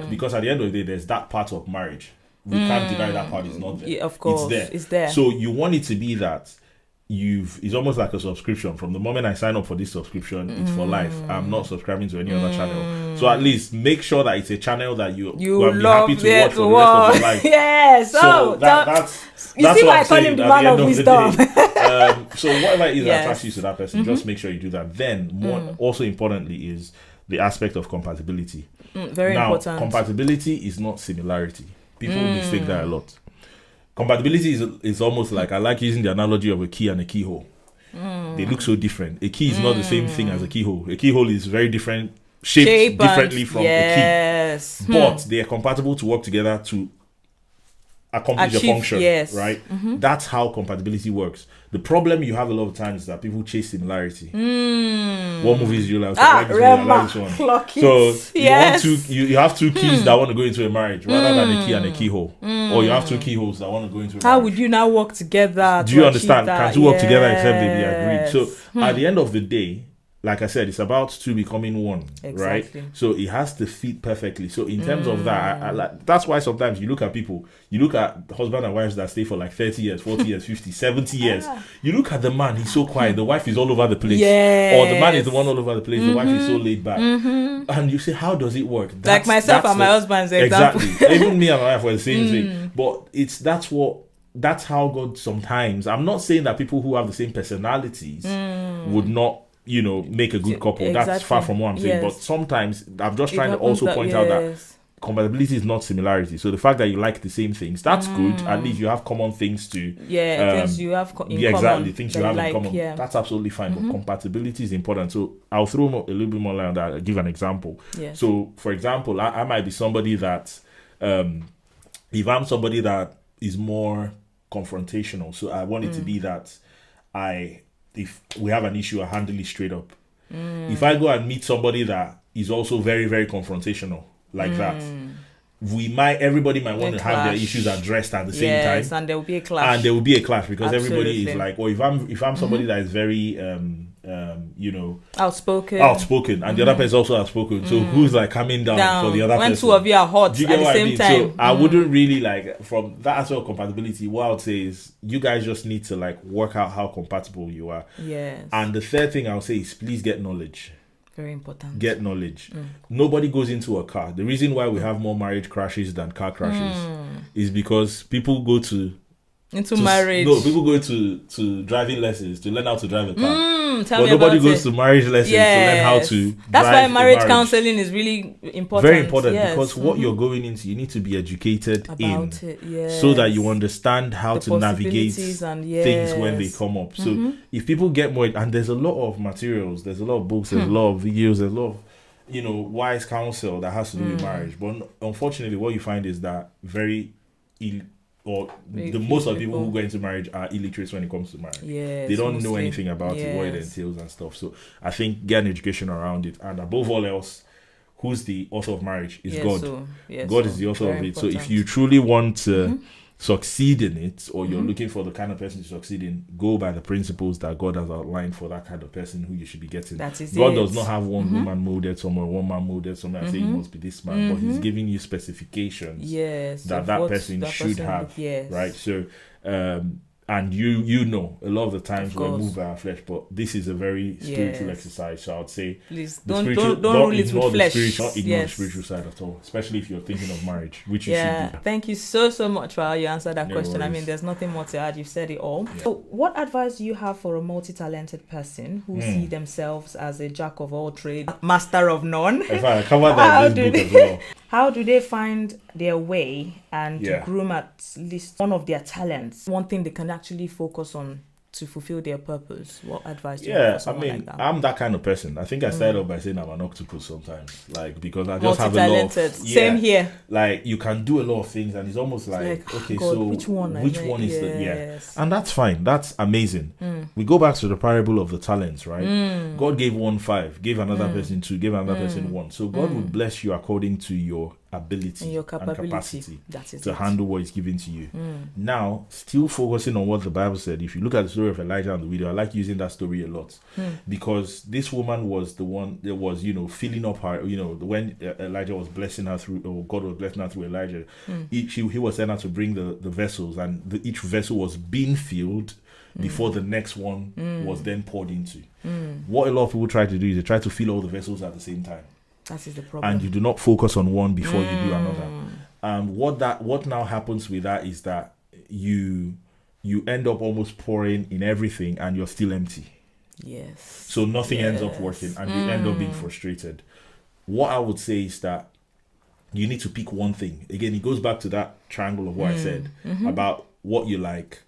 Because at the end of the day, there's that part of marriage. We can't deny that part is not there. Yeah, of course. It's there. So you want it to be that it's almost like a subscription. From the moment I sign up for this subscription, it's for life. I'm not subscribing to any other channel. So at least make sure that it's a channel that you will be happy to watch for the rest of your life. Yes. So that's you see why I call him the man of wisdom. So whatever it is that attracts you to that person, just make sure you do that. Then also importantly is the aspect of compatibility. Very important. Compatibility is not similarity. People mistake that a lot. Compatibility is almost like, I like using the analogy of a key and a keyhole. They look so different. A key is not the same thing as a keyhole. A keyhole is very different, shaped differently from a key. But they are compatible to work together to accomplish a function, right? That's how compatibility works. The problem you have a lot of times is that people chase similarity. What movies do you like? I like this one, I like this one. So you have two keys that want to go into a marriage rather than a key and a keyhole. Or you have two keyholes that want to go into a marriage. How would you now work together? Do you understand? Can two work together except they be agreed? So at the end of the day, like I said, it's about two becoming one, right? So it has to fit perfectly. So in terms of that, that's why sometimes you look at people, you look at husband and wives that stay for like 30 years, 40 years, 50, 70 years. You look at the man, he's so quiet. The wife is all over the place. Or the man is the one all over the place. The wife is so laid back. And you say, how does it work? Like myself and my husband's example. Exactly. Even me and my wife were the same thing. But that's how God sometimes, I'm not saying that people who have the same personalities would not, make a good couple. That's far from what I'm saying. But sometimes I'm just trying to also point out that compatibility is not similarity. So the fact that you like the same things, that's good. At least you have common things to things you have in common. Exactly, things you have in common. That's absolutely fine. But compatibility is important. So I'll throw a little bit more light on that. I'll give an example. So for example, I might be somebody that if I'm somebody that is more confrontational, so I want it to be that if we have an issue, I handle it straight up. If I go and meet somebody that is also very, very confrontational like that, everybody might want to have their issues addressed at the same time. And there will be a clash. Because everybody is like, or if I'm somebody that is very outspoken, and the other person is also outspoken, so who's like coming down for the other person? When two of you are hot at the same time. So I wouldn't really from that aspect of compatibility, what I would say is you guys just need to work out how compatible you are. And the third thing I would say is please get knowledge. Very important. Get knowledge. Nobody goes into a car. The reason why we have more marriage crashes than car crashes is because people go marriage. No, people go to driving lessons to learn how to drive a car. But nobody goes to marriage lessons to learn how to That's why marriage counseling is really important. Very important because what you're going into, you need to be educated about it, so that you understand how to navigate things when they come up. So if people get more, and there's a lot of materials, there's a lot of books, there's a lot of videos, there's a lot of wise counsel that has to do with marriage. But unfortunately, what you find is that most of the people who go into marriage are illiterate when it comes to marriage. They don't know anything about it, what it entails and stuff. So I think get an education around it, and above all else, who's the author of marriage is God. God is the author of it. Important. So if you truly want to succeed in it, or you're looking for the kind of person to succeed in, go by the principles that God has outlined for that kind of person who you should be getting. God does not have one woman molded somewhere, one man molded somewhere, and say you must be this man, but he's giving you specifications that person should have, right? So and you know a lot of the times we're moved by our flesh, but this is a very spiritual exercise. So I would say please don't rule it with flesh. Don't ignore the spiritual side at all, especially if you're thinking of marriage, which you should do. Thank you so much for how you answered that question. Worries. I mean, there's nothing more to add. You've said it all. So what advice do you have for a multi-talented person who see themselves as a jack of all trades, master of none? In fact, I covered that in this book as well. How do they find their way and to groom at least one of their talents? One thing they can actually focus on to fulfill their purpose. What advice do you have for someone like that? I'm that kind of person. I think I started off by saying I'm an octopus sometimes, because I just have a lot of, same here. You can do a lot of things, and it's almost okay, God, so which one is the and that's fine. That's amazing. We go back to the parable of the talents, right? God gave one 5, gave another person 2, gave another person 1. So God would bless you according to your ability and your capacity to handle what is given to you. Now, still focusing on what the Bible said, if you look at the story of Elijah and the widow, I like using that story a lot because this woman was the one that was, filling up her, when Elijah was blessing her through, or God was blessing her through Elijah, he was sent out to bring the vessels, and each vessel was being filled before the next one was then poured into. What a lot of people try to do is they try to fill all the vessels at the same time. That is the problem. And you do not focus on one before you do another. And what now happens with that is that you end up almost pouring in everything and you're still empty. Yes. So nothing ends up working and you end up being frustrated. What I would say is that you need to pick one thing. Again, it goes back to that triangle of what I said about what you like,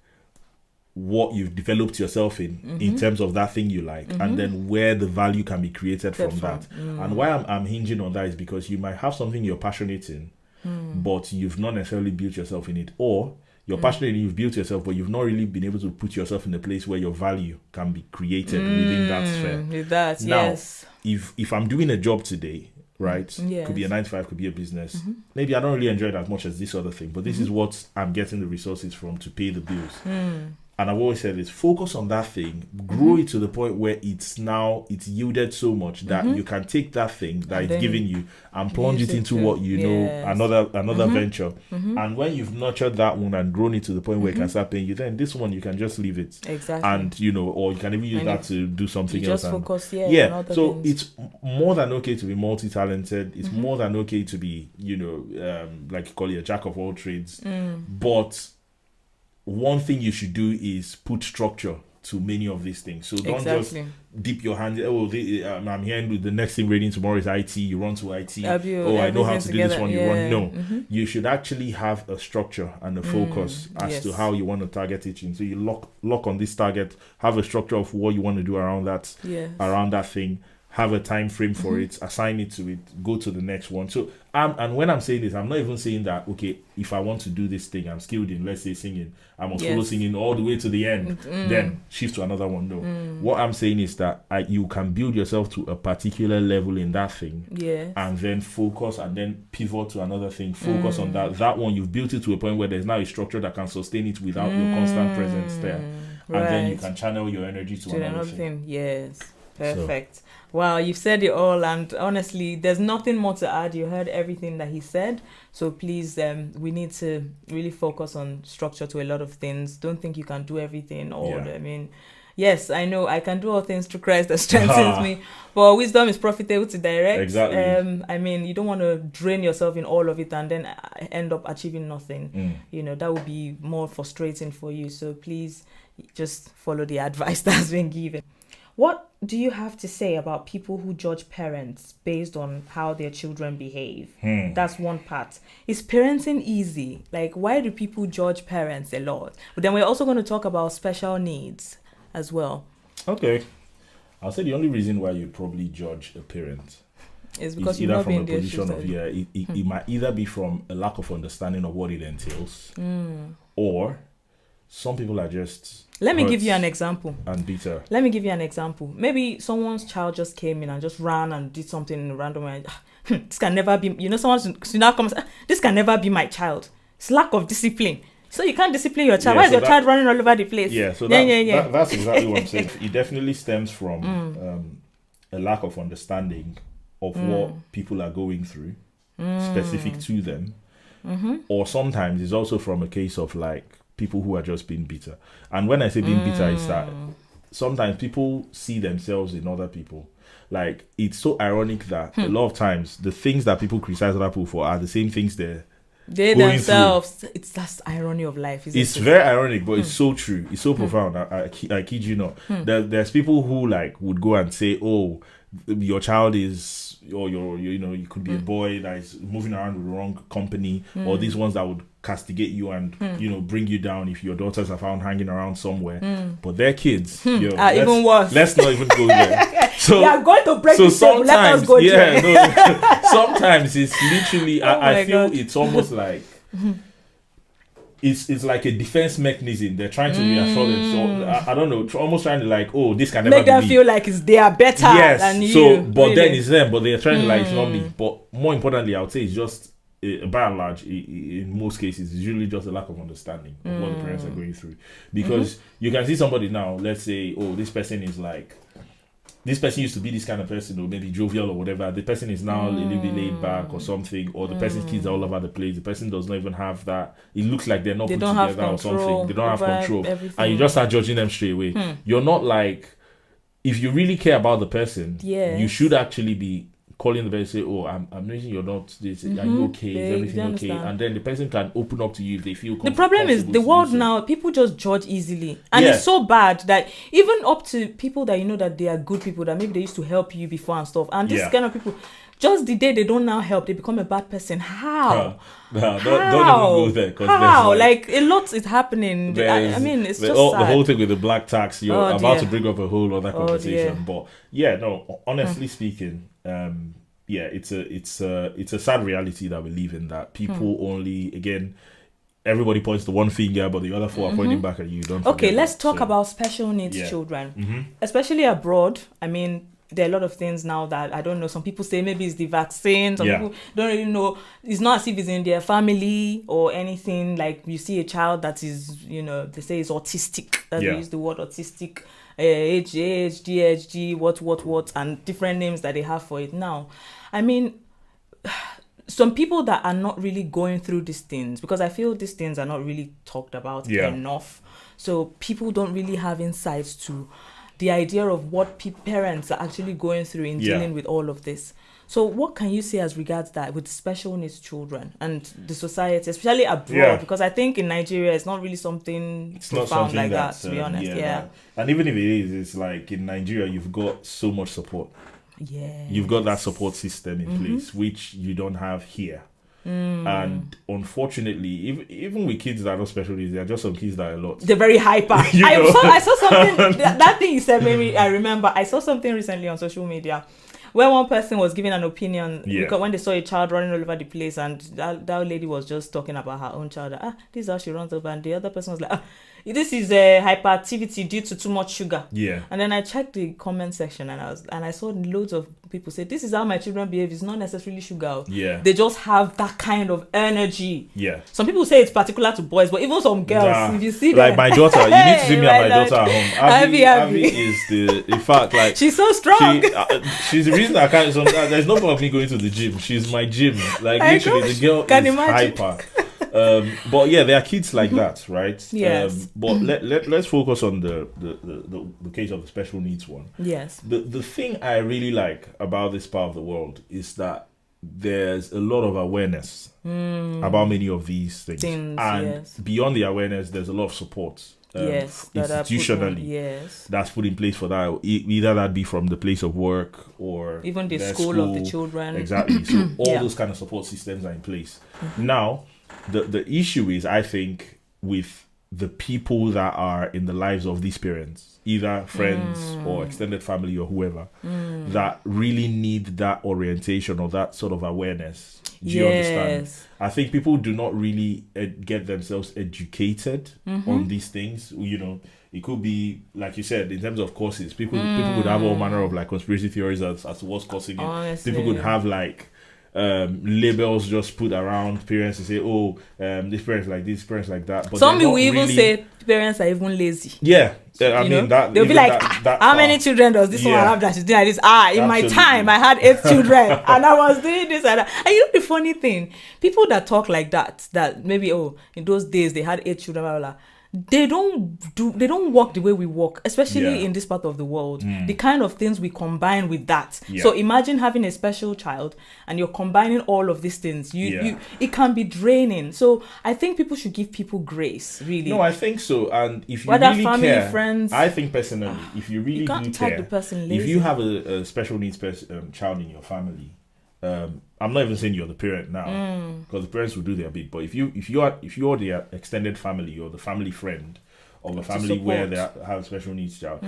what you've developed yourself in terms of that thing you like, and then where the value can be created from that. And why I'm hinging on that is because you might have something you're passionate in, but you've not necessarily built yourself in it, or you're passionate and you've built yourself, but you've not really been able to put yourself in a place where your value can be created within that sphere. With that, now, yes. If I'm doing a job today, right, Yes. could be a 9 to 5, could be a business. Maybe I don't really enjoy it as much as this other thing, but this is what I'm getting the resources from to pay the bills. And I've always said this, focus on that thing, grow it to the point where it's yielded so much that you can take that thing that it's giving you and plunge it into what you know, another venture. And when you've nurtured that one and grown it to the point where it can start paying you, then this one you can just leave it. Exactly. And or you can even use that to do something else. Just focus, on so things. It's more than okay to be multi-talented. It's more than okay to be, like you call it, a jack of all trades. But one thing you should do is put structure to many of these things. So don't just dip your hand. I'm hearing the next thing reading tomorrow is IT. You run to IT. I know how to do this one. You run. No, you should actually have a structure and a focus as to how you want to target it. So you lock on this target. Have a structure of what you want to do around that. Around that thing. Have a time frame for it, assign it to it, go to the next one. So, and when I'm saying this, I'm not even saying that, okay, if I want to do this thing, I'm skilled in, let's say, singing, I'm follow singing all the way to the end, then shift to another one. No. What I'm saying is that you can build yourself to a particular level in that thing, and then focus and then pivot to another thing, focus on that. That one, you've built it to a point where there's now a structure that can sustain it without your constant presence there. And then you can channel your energy to another thing. Yes. Perfect. So. Wow, you've said it all, and honestly, there's nothing more to add. You heard everything that he said. So please, we need to really focus on structure to a lot of things. Don't think you can do everything. Yes, I know I can do all things through Christ that strengthens me. But wisdom is profitable to direct. Exactly. You don't want to drain yourself in all of it and then end up achieving nothing. That would be more frustrating for you. So please, just follow the advice that's been given. What do you have to say about people who judge parents based on how their children behave? That's one part. Is parenting easy? Like, why do people judge parents a lot? But then we're also going to talk about special needs as well. Okay. I'll say the only reason why you probably judge a parent is because you're not from a position of it might either be from a lack of understanding of what it entails, or some people are just... Let me give you an example. And bitter. Let me give you an example. Maybe someone's child just came in and just ran and did something in a random way. This can never be... someone now comes, this can never be my child. It's lack of discipline. So you can't discipline your child. Why is your child running all over the place? Yeah, so that's exactly what I'm saying. It definitely stems from a lack of understanding of what people are going through, specific to them. Or sometimes it's also from a case of like people who are just being bitter. And when I say being bitter, is that sometimes people see themselves in other people. Like, it's so ironic that a lot of times the things that people criticize other people for are the same things they themselves through. It's that's irony of life, isn't it's very ironic, but it's so true. It's so profound. I kid you not. There's people who like would go and say, oh, your child is, or you could be a boy that is moving around with the wrong company, or these ones that would castigate you and bring you down if your daughters are found hanging around somewhere. But their kids even worse. Let's not even go there. So we are going to break this table. Let us go there. Sometimes it's literally I feel it's almost like it's like a defense mechanism. They're trying to reassure them. So I don't know, almost trying to like, oh, this can never make them be feel like they are better than you. So, but really? Then it's them. But they're trying to like, it's not me. But more importantly, I would say it's just by and large, in most cases, it's usually just a lack of understanding of what the parents are going through. Because you can see somebody now. Let's say, oh, this person is like this person used to be this kind of person, or maybe jovial or whatever. The person is now a little bit laid back or something, or the person's kids are all over the place. The person does not even have that. It looks like they're not put together or something. They don't have control. Everything. And you just start judging them straight away. You're not like, if you really care about the person, you should actually be calling the person, say, oh, I'm noticing you're not this. Are you okay? Is everything okay? And then the person can open up to you if they feel comfortable. The problem is the world now, people just judge easily. And it's so bad that even up to people that you know that they are good people, that maybe they used to help you before and stuff. And this kind of people, just the day they don't now help, they become a bad person. How? Don't even go there. How? Like a lot is happening. I mean, it's just the sad. whole thing with the black tax, you're about to bring up a whole other conversation. But honestly speaking, it's a sad reality that we live in, that people only, again, everybody points to one finger, but the other four are pointing back at you. Let's talk about special needs children, especially abroad. I mean, there are a lot of things now that I don't know. Some people say maybe it's the vaccine. Some people don't really know. It's not as if it's in their family or anything. Like you see a child that is, they say is autistic. They use the word autistic, ADHD, what, and different names that they have for it now. I mean, some people that are not really going through these things, because I feel these things are not really talked about enough. So people don't really have insights to the idea of what parents are actually going through in dealing with all of this. So what can you say as regards that with special needs children and the society, especially abroad? Because I think in Nigeria, it's not really something profound like that, to be honest. And even if it is, it's like in Nigeria, you've got so much support. You've got that support system in place, which you don't have here. And unfortunately, even with kids that are not special needs, there are just some kids that are a lot. They're very hyper. I saw something, that thing you said, maybe I remember. I saw something recently on social media where one person was giving an opinion because when they saw a child running all over the place, and that lady was just talking about her own child. This is how she runs over, and the other person was like, this is hyperactivity due to too much sugar. And then I checked the comment section, and I saw loads of people say, this is how my children behave. It's not necessarily sugar. They just have that kind of energy. Some people say it's particular to boys, but even some girls, if you see like my daughter, you need to see me and my daughter at home. Abby is in fact, like, she's so strong. She's the reason I can't. There's no point of me going to the gym. She's my gym. Like literally, the girl is hyper. But there are kids like that, right? But let's focus on the case of the special needs one. The thing I really like about this part of the world is that there's a lot of awareness about many of these things. And beyond the awareness, there's a lot of support. Institutionally, that's put in place for that. Either that be from the place of work or even the school of the children. Exactly. So all those kind of support systems are in place. Now, the issue is, I think, with the people that are in the lives of these parents, either friends or extended family or whoever, that really need that orientation or that sort of awareness. Do you understand? I think people do not really get themselves educated on these things. It could be, like you said, in terms of courses, people could have all manner of like conspiracy theories as to what's causing it. Honestly. People could have like labels just put around parents to say, this parent's like this, parents like that. But some will even say parents are even lazy. I mean that they'll be like, how many children does this one have that she's doing like this? In my time I had 8 children and I was doing this and that. And the funny thing, people that talk like that maybe in those days they had 8 children, blah, blah, blah, they don't walk the way we walk, especially in this part of the world. The kind of things we combine with that. So imagine having a special child and you're combining all of these things. It can be draining. So I think people should give people grace, really. No, I think so. And if you whether really family, care, friends, I think personally, if you really can't do tag care, the person lazy. if you have a special needs child in your family, I'm not even saying you're the parent now, because the parents will do their bit. But if you're the extended family or the family friend of a family where they have a special needs child,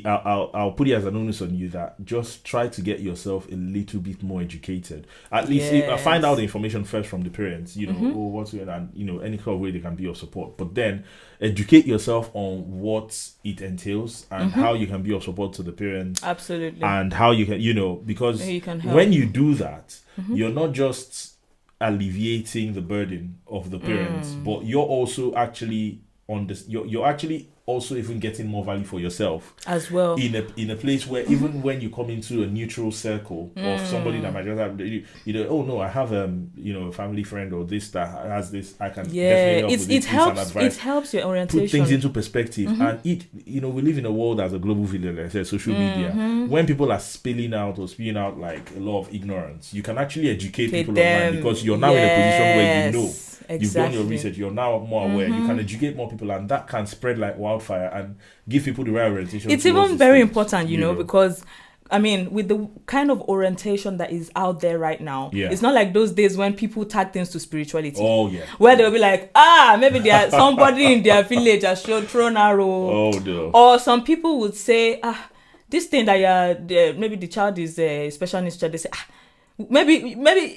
I'll put it as an onus on you that just try to get yourself a little bit more educated. At least find out the information first from the parents. What's going on, any kind of way they can be of support. But then educate yourself on what it entails and how you can be of support to the parents. Absolutely. And how you can, because when you do that, you're not just alleviating the burden of the parents, but you're also actually you're actually also even getting more value for yourself as well, in a place where even when you come into a neutral circle of somebody that might just have, you know, oh no, I have you know, a family friend or this that has this, I can definitely help with it helps your orientation, put things into perspective. And you know, we live in a world as a global village, like I said, social media. When people are spilling out or spewing out like a lot of ignorance, you can actually educate people online, because you're now in a position where you know. Exactly. You've done your research, you're now more aware, you can educate more people, and that can spread like wildfire and give people the right orientation. It's even very important, you know, because I mean, with the kind of orientation that is out there right now, it's not like those days when people tag things to spirituality. Oh yeah. Where they'll be like, maybe there somebody in their village has thrown arrow. Oh no. Or some people would say, this thing that maybe the child is a special needs child. They say, maybe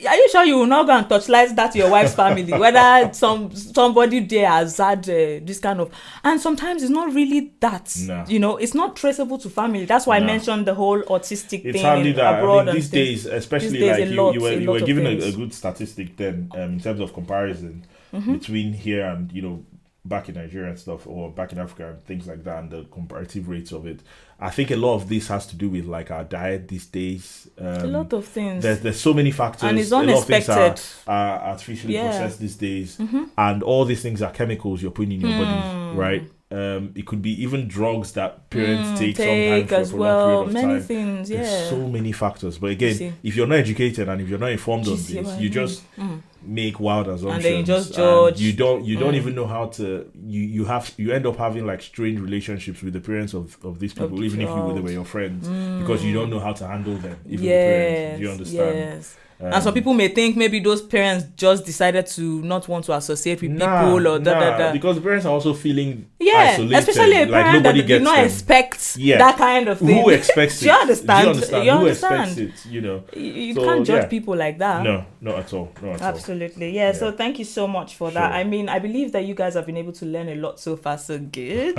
are you sure you will not go and touchlight that to your wife's family, whether somebody there has had this kind of, and sometimes it's not really that. You know, it's not traceable to family. That's why I mentioned the whole autistic thing abroad. These days, especially these days, like you were given a good statistic then, in terms of comparison between here and, you know, back in Nigeria and stuff, or back in Africa and things like that, and the comparative rates of it. I think a lot of this has to do with like our diet these days. A lot of things. There's so many factors. And it's unexpected. A lot of things are artificially processed these days. And all these things are chemicals you're putting in your body, right? It could be even drugs that parents take sometimes for a prolonged period of time. Things, There's so many factors. But again, if you're not educated and if you're not informed on this, you just make wild assumptions. And then you just judge. You don't even know how to. You end up having like strange relationships with the parents of these people, even if they were your friends, because you don't know how to handle them. Even the parents, do you understand? Yes. And some people may think maybe those parents just decided to not want to associate with people or because the parents are also feeling isolated. Especially a parent that did not expect that kind of thing. Who expects it? Do you understand? Who expects it? You know, you can't judge people like that. No, not at all. Absolutely. Yeah. So thank you so much for that. I mean, I believe that you guys have been able to learn a lot so far. So good.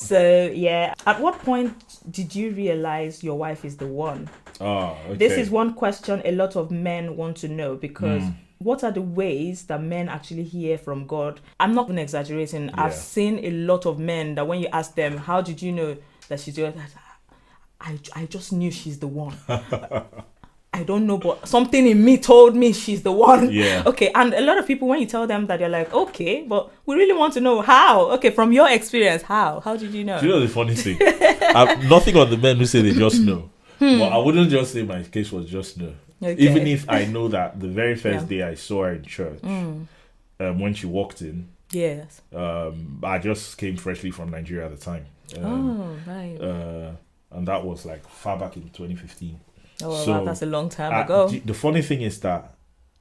So yeah. At what point did you realize your wife is the one? Okay. This is one question a lot of men want to know, because what are the ways that men actually hear from God? I'm not even exaggerating. I've seen a lot of men that when you ask them, how did you know that she's yours? I just knew she's the one. I don't know, but something in me told me she's the one. Yeah. Okay, and a lot of people, when you tell them that, they're like, okay, but we really want to know how. Okay, from your experience, how? How did you know? Do you know the funny thing? Nothing on the men who say they just know. But I wouldn't just say my case was just no. Okay. Even if I know that the very first day I saw her in church, when she walked in, I just came freshly from Nigeria at the time. And that was like far back in 2015. Oh, so, wow, that's a long time ago. The funny thing is that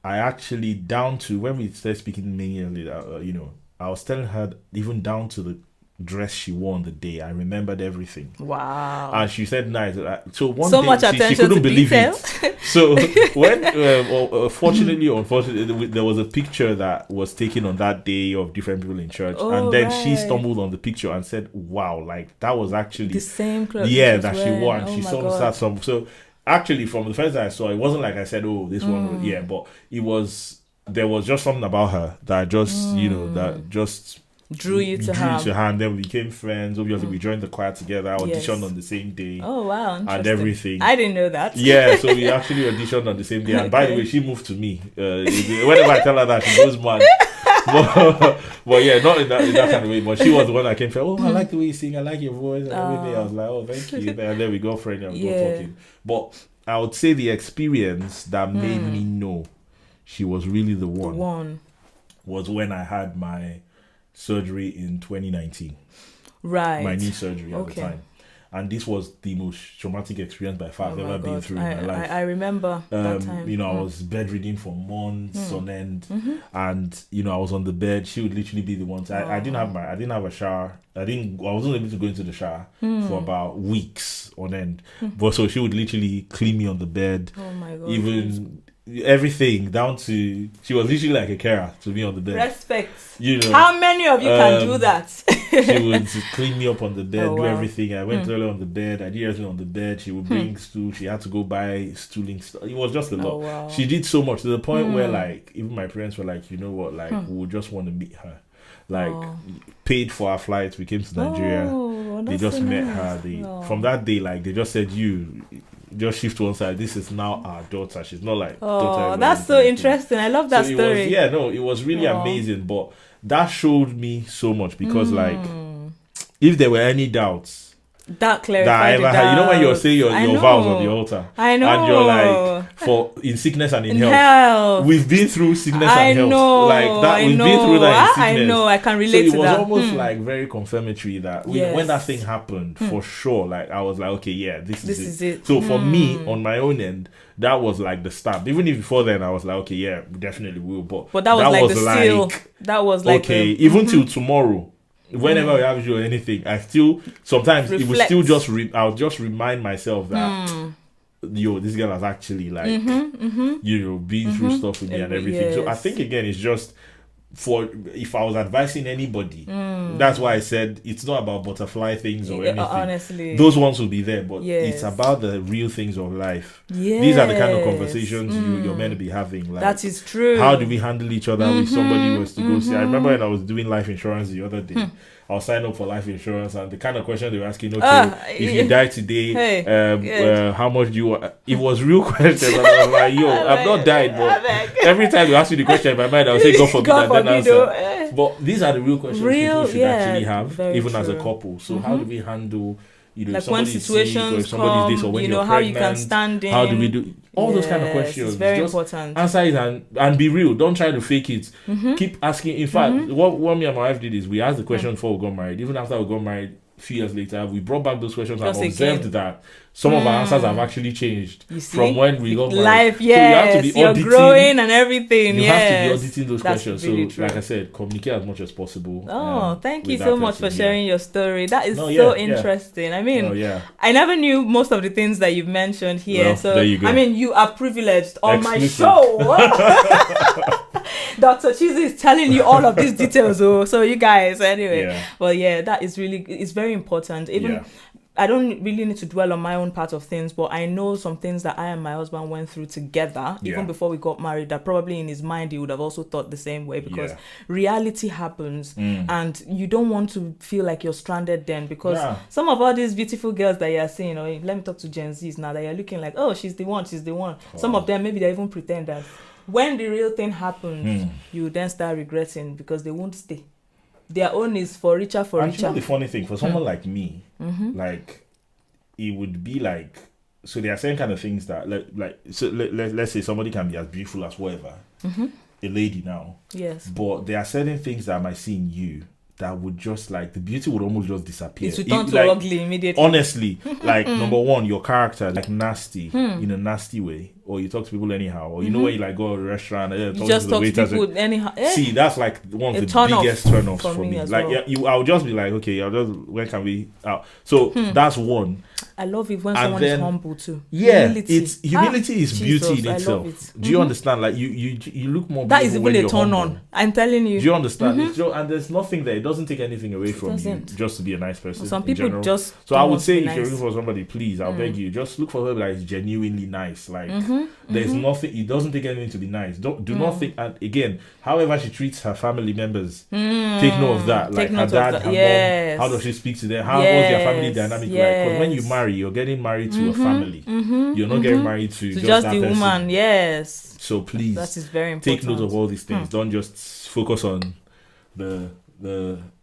I actually, down to when we started speaking mainly, you know, I was telling her even down to the dress she wore on the day. I remembered everything. Wow. And she said nice. So one so day much attention she couldn't to believe detail. it. So when fortunately or unfortunately there was a picture that was taken on that day of different people in church, and then she stumbled on the picture and said, wow, like that was actually the same clothes that she wore, and she saw some. So actually from the first time I saw it wasn't like I said, oh, this one was, but it was, there was just something about her that just you know, that just drew you to her. And then we became friends. Obviously, we joined the choir together, auditioned on the same day. Oh, wow. And everything. I didn't know that. Yeah, so we actually auditioned on the same day. And by the way, she moved to me. Whenever I tell her that, she goes mad. But yeah, not in that kind of way. But she was the one that came from, oh, I like the way you sing. I like your voice. And everything. I was like, oh, thank you. And then we go friendly and we go talking. But I would say the experience that made me know she was really the one was when I had my surgery in 2019, right? My knee surgery at the time, and this was the most traumatic experience by far I've ever been through in my life. I remember that time. You know, I was bedridden for months on end, and you know, I was on the bed. She would literally be the one. I didn't have a shower. I wasn't able to go into the shower for about weeks on end. But so she would literally clean me on the bed. Oh my god! Even everything down to, she was literally like a carer to me on the bed. Respect. You know, how many of you can do that? She would clean me up on the bed, do everything. I went early on the bed. I did everything on the bed. She would bring stool. She had to go buy stooling stuff. It was just a lot. Wow. She did so much to the point where like even my parents were like, you know what, like we would just want to meet her. like paid for our flights. We came to Nigeria. They just met her. From that day, like they just said, you just shift to one side. This is now our daughter. She's not like daughter. That's so interesting. I love that story. It was really amazing. But that showed me so much because like if there were any doubts that clarified that I ever had, you know when you're saying your vows on the altar, I know, and you're like for in sickness and in health. health. We've been through sickness and health. Know, like that. We've been through that in sickness. I know. I can relate to that. So it was almost like very confirmatory that when that thing happened, for sure, like I was like, okay, yeah, this is it. So for me, on my own end, that was like the start. Even if before then I was like, okay, yeah, we definitely will. But that was like the seal. That was like okay, even till tomorrow. Whenever we have you or anything, I still sometimes it would still just I'll just remind myself that this girl has actually like been through stuff with me and everything. Yes. So I think again it's just for if I was advising anybody, that's why I said it's not about butterfly things or anything. Honestly, those ones will be there, but it's about the real things of life. Yes. These are the kind of conversations you're meant to be having. Like, that is true. How do we handle each other if somebody was to go see? I remember when I was doing life insurance the other day. I was signing up for life insurance, and the kind of question they were asking, if you die today, how much do you want? It was real questions, and I was like, I've not died, but every time you ask me the question in my mind, I would say, God forbid, and then answer. But these are the real questions people should actually have, even as a couple. So how do we handle, like when situations come, this, or when you're how pregnant, you can stand in. How do we do all those kind of questions? It's very important. Answer it and be real. Don't try to fake it. Keep asking. In fact, what me and my wife did is we asked the question before we got married. Even after we got married, a few years later, we brought back those questions and observed that some of our answers have actually changed from when we got married. Life, yes. So you have to be auditing, you're growing and everything. You have to be auditing those questions. Really so, like I said, communicate as much as possible. Thank you so much for sharing your story. That is so interesting. I mean, I never knew most of the things that you've mentioned here. Well, so, there you go. I mean, you are privileged on my show. Dr. Chizaram is telling you all of these details. So you guys, anyway. Well, that is really, it's very important. Even I don't really need to dwell on my own part of things, but I know some things that I and my husband went through together, even before we got married, that probably in his mind he would have also thought the same way, because reality happens and you don't want to feel like you're stranded then, because some of all these beautiful girls that you're seeing, or let me talk to Gen Zs now, that you're looking like, oh, she's the one. Some of them, maybe they even pretend that. When the real thing happens, you then start regretting because they won't stay. Their own is for richer, and you know the funny thing, for someone like me, like, it would be like, so there are certain kind of things that, let's say somebody can be as beautiful as whatever, a lady now. Yes. But there are certain things that I might see in you that would just, like, the beauty would almost just disappear. It would turn to ugly immediately. Honestly, like, number one, your character, like, nasty, in a nasty way. Or you talk to people anyhow. Or you know when you, like, go to a restaurant and you just talk to people anyhow. See, that's, like, one of the biggest turn-offs for me. Like, I'll just be like, okay, when can we out? So, that's one. I love it when someone is humble too. Yeah, humility is beauty in itself. Do you understand? Like, you look more beautiful. That is even a turn on. I'm telling you. Do you understand? And there's nothing there. It doesn't take anything away from you just to be a nice person. Some people just. So I would say, if you're looking for somebody, please, I'll beg you, just look for somebody that is genuinely nice. Like, there's nothing. It doesn't take anything to be nice. Do not think. And again, however she treats her family members, take note of that. Like her dad, her mom. How does she speak to them? What's their family dynamic like? Because when you marry, you're getting married to a family. You're not getting married to just that the person. Woman. Yes. So please, that is very important. Take note of all these things. Don't just focus on the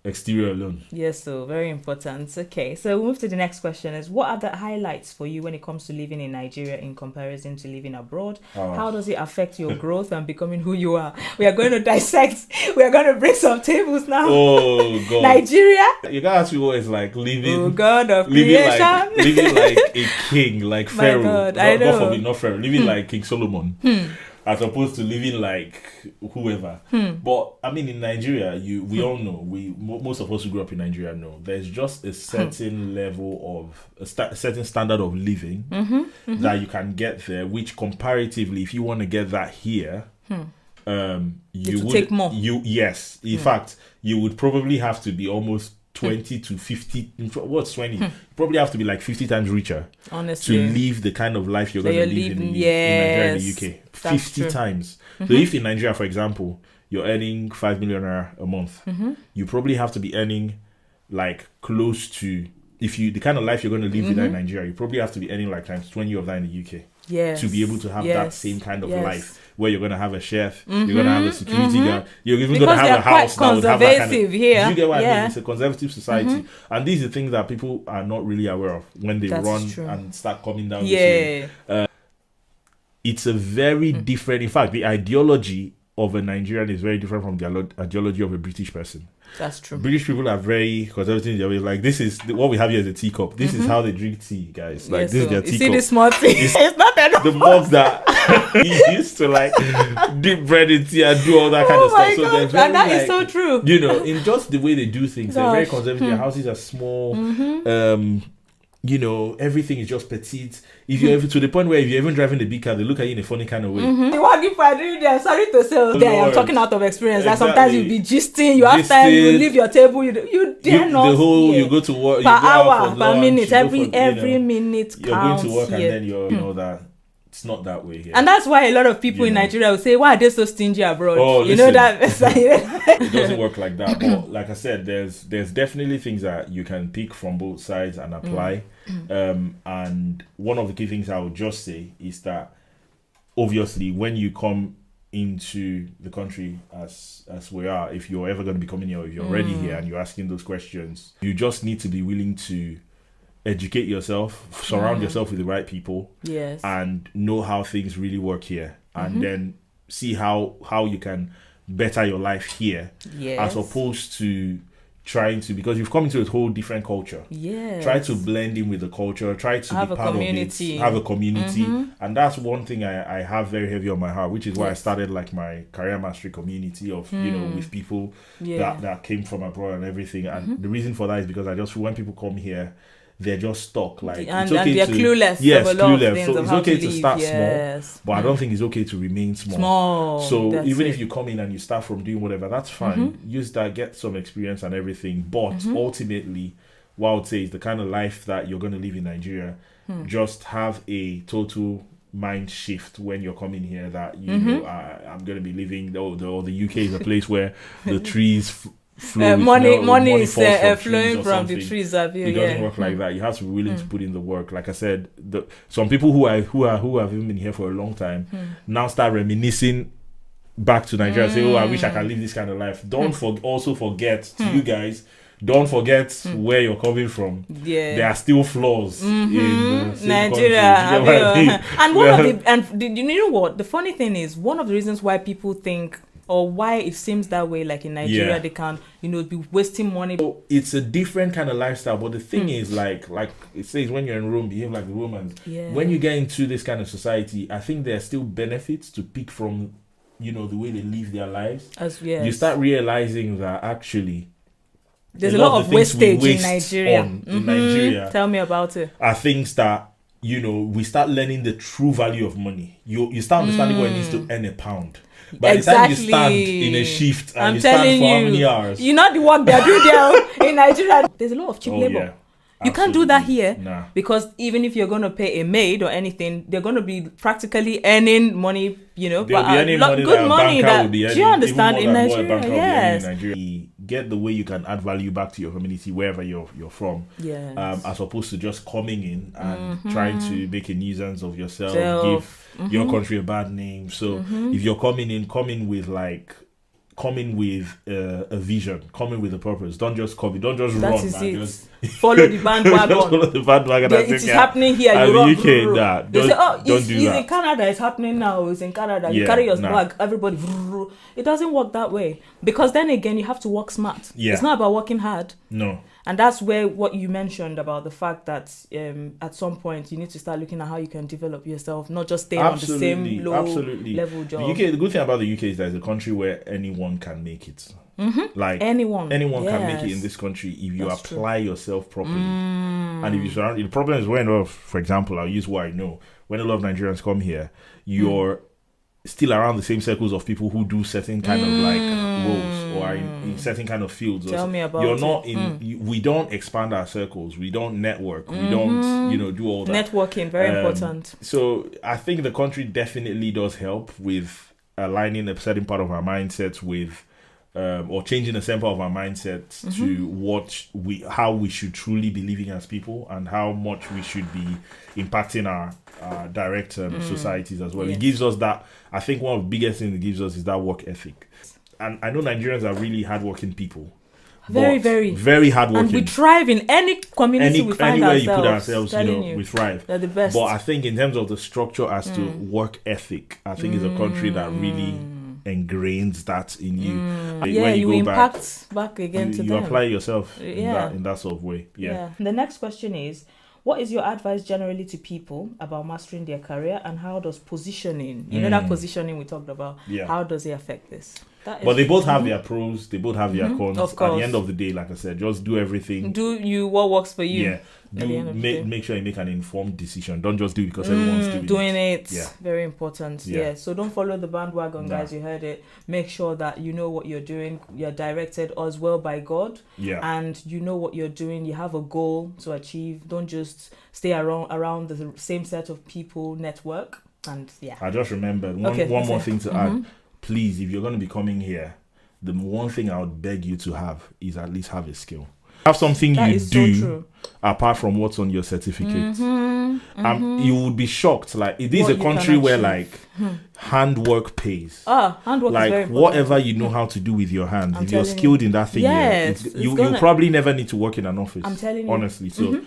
exterior alone. Yes, so very important. Okay, so we'll move to the next question. Is what are the highlights for you when it comes to living in Nigeria in comparison to living abroad? How does it affect your growth and becoming who you are? We are going to dissect. We are going to bring some tables now. Oh God, Nigeria. You gotta ask me what it's like living. Oh God of creation. Living like a king, like Pharaoh. God, I know. God forbid, not Pharaoh. Living like King Solomon. As opposed to living like whoever. But I mean, in Nigeria, we all know, most of us who grew up in Nigeria know, there's just a certain level of a certain standard of living that you can get there, which comparatively, if you want to get that here, you would take more. In fact, you would probably have to be almost 20 to 50. What's 20? You probably have to be like 50 times richer, honestly, to live the kind of life you're going to live in Nigeria and the UK. 50 times. So if in Nigeria, for example, you're earning 5 million a month. You probably have to be earning like close to, if you the kind of life you're going to live in Nigeria, you probably have to be earning like times 20 of that in the UK. Yes. To be able to have that same kind of life where you're going to have a chef, you're going to have a security guard, you're even going to have a house that would have that kind of... here. You get what I mean? It's a conservative society. And these are things that people are not really aware of when they run and start coming down this way. It's a very different... In fact, the ideology of a Nigerian is very different from the ideology of a British person. That's true. British people are very conservative in their way. Like, this is what we have here is a teacup. This is how they drink tea, guys. Like, this is their teacup. You see this small tea? It's not enough. The mugs that he used to like dip bread in tea and do all that kind of stuff. So they're very, and that is so true. You know, in just the way they do things, they're very conservative. Their houses are small. You know, everything is just petite. If you're to the point where if you're even driving the big car, they look at you in a funny kind of way. The one if I do there, sorry to say, I'm talking out of experience. Exactly. Like sometimes you'll be gisting, you have time, you leave your table, you dare not. The whole you go to work, per you go hour, out for per lunch, minute, every minute you're counts. You're going to work here. and then you're, you know that. It's not that way here. And that's why a lot of people in Nigeria will say, why are they so stingy abroad? Oh, you know that? It doesn't work like that. But like I said, there's definitely things that you can pick from both sides and apply. And one of the key things I would just say is that obviously when you come into the country as we are, if you're ever going to be coming here, or if you're already here and you're asking those questions, you just need to be willing to educate yourself, surround yourself with the right people, and know how things really work here, and then see how you can better your life here, as opposed to trying to, because you've come into a whole different culture. Try to blend in with the culture, try to have be part community. Of it, have a community. And that's one thing I have very heavy on my heart, which is why I started like my career mastery community of, you know, with people that came from abroad and everything. And the reason for that is because I just, when people come here, they're just stuck. Like, and, it's okay and they're clueless. Yes, clueless. So it's okay to start small, but I don't think it's okay to remain small. So even if you come in and you start from doing whatever, that's fine. Use that, get some experience and everything. But ultimately, what I would say is the kind of life that you're going to live in Nigeria, just have a total mind shift when you're coming here that, you know, I'm going to be living, the UK is a place where the trees... money is flowing from the trees. It doesn't work like that. You have to be willing to put in the work. Like I said, some people who have even been here for a long time now start reminiscing back to Nigeria. Say, "Oh, I wish I could live this kind of life." Also forget to you guys. Don't forget where you're coming from. There are still flaws in Nigeria. And you know what? The funny thing is, one of the reasons why people think, or why it seems that way, like in Nigeria, they can, you know, be wasting money. So it's a different kind of lifestyle, but the thing is, like it says, when you're in Rome, behave like the Romans. When you get into this kind of society, I think there are still benefits to pick from, you know, the way they live their lives. You start realizing that actually there's a lot of wastage in Nigeria. In Nigeria, tell me about it. Are things that, you know, we start learning the true value of money. You start understanding what it means to earn a pound. By the time you stand in a shift and you stand for how many hours? You know the work they're doing there in Nigeria. There's a lot of cheap labor. You can't do that here because even if you're going to pay a maid or anything, they're going to be practically earning money, you know, they'll be earning money good money that do you understand in Nigeria? Yes. Get the way you can add value back to your community wherever you're from. As opposed to just coming in and trying to make a nuisance of yourself, give your country a bad name. So if you're coming with a vision, coming with a purpose. Don't just copy, don't just that run. Is it. Just follow the bandwagon. Just follow the bandwagon. It is happening here. And you run. UK, nah, don't say, do it's that. in Canada. It's happening now. It's in Canada. You carry your bag. Everybody. It doesn't work that way. Because then again, you have to work smart. It's not about working hard. No. And that's where what you mentioned about the fact that at some point you need to start looking at how you can develop yourself, not just stay on the same low level job. The good thing about the UK is that it's a country where anyone can make it. Like anyone can make it in this country if you apply yourself properly. And if you surround, the problem is when, for example, I'll use what I know. When a lot of Nigerians come here, you're still around the same circles of people who do certain kind of like roles or are in certain kind of fields. Tell me about You're not in. We don't expand our circles. We don't network. We don't, do all that. Networking, very important. So I think the country definitely does help with aligning a certain part of our mindset with or changing a certain part of our mindset to how we should truly be living as people and how much we should be impacting our direct societies as well. Yes. It gives us that. I think one of the biggest things it gives us is that work ethic. And I know Nigerians are really hardworking people. Very hardworking. And we thrive in any community we find anywhere ourselves. You put ourselves, we thrive. They're the best. But I think in terms of the structure as to work ethic, I think it's a country that really ingrains that in you. When you impact back again to them. You apply yourself in that sort of way. Yeah. The next question is, what is your advice generally to people about mastering their career, and how does positioning, that positioning we talked about, how does it affect this? But they both have their pros, they both have their cons. Of course. At the end of the day, like I said, just do everything. Do what works for you. Yeah. Make sure you make an informed decision. Don't just do it because everyone's doing it. Yeah. Very important. Yeah. So don't follow the bandwagon, guys. You heard it. Make sure that you know what you're doing. You're directed as well by God. Yeah. And you know what you're doing. You have a goal to achieve. Don't just stay around the same set of people, network. And I just remembered one more thing to add. Please, if you're going to be coming here, the one thing I would beg you to have is at least have a skill. Have something you do apart from what's on your certificate. You would be shocked. Like, it is a country where handwork pays. Handwork is very important. Whatever you know how to do with your hands, if you're skilled in that thing, you probably never need to work in an office. I'm telling you. Honestly. So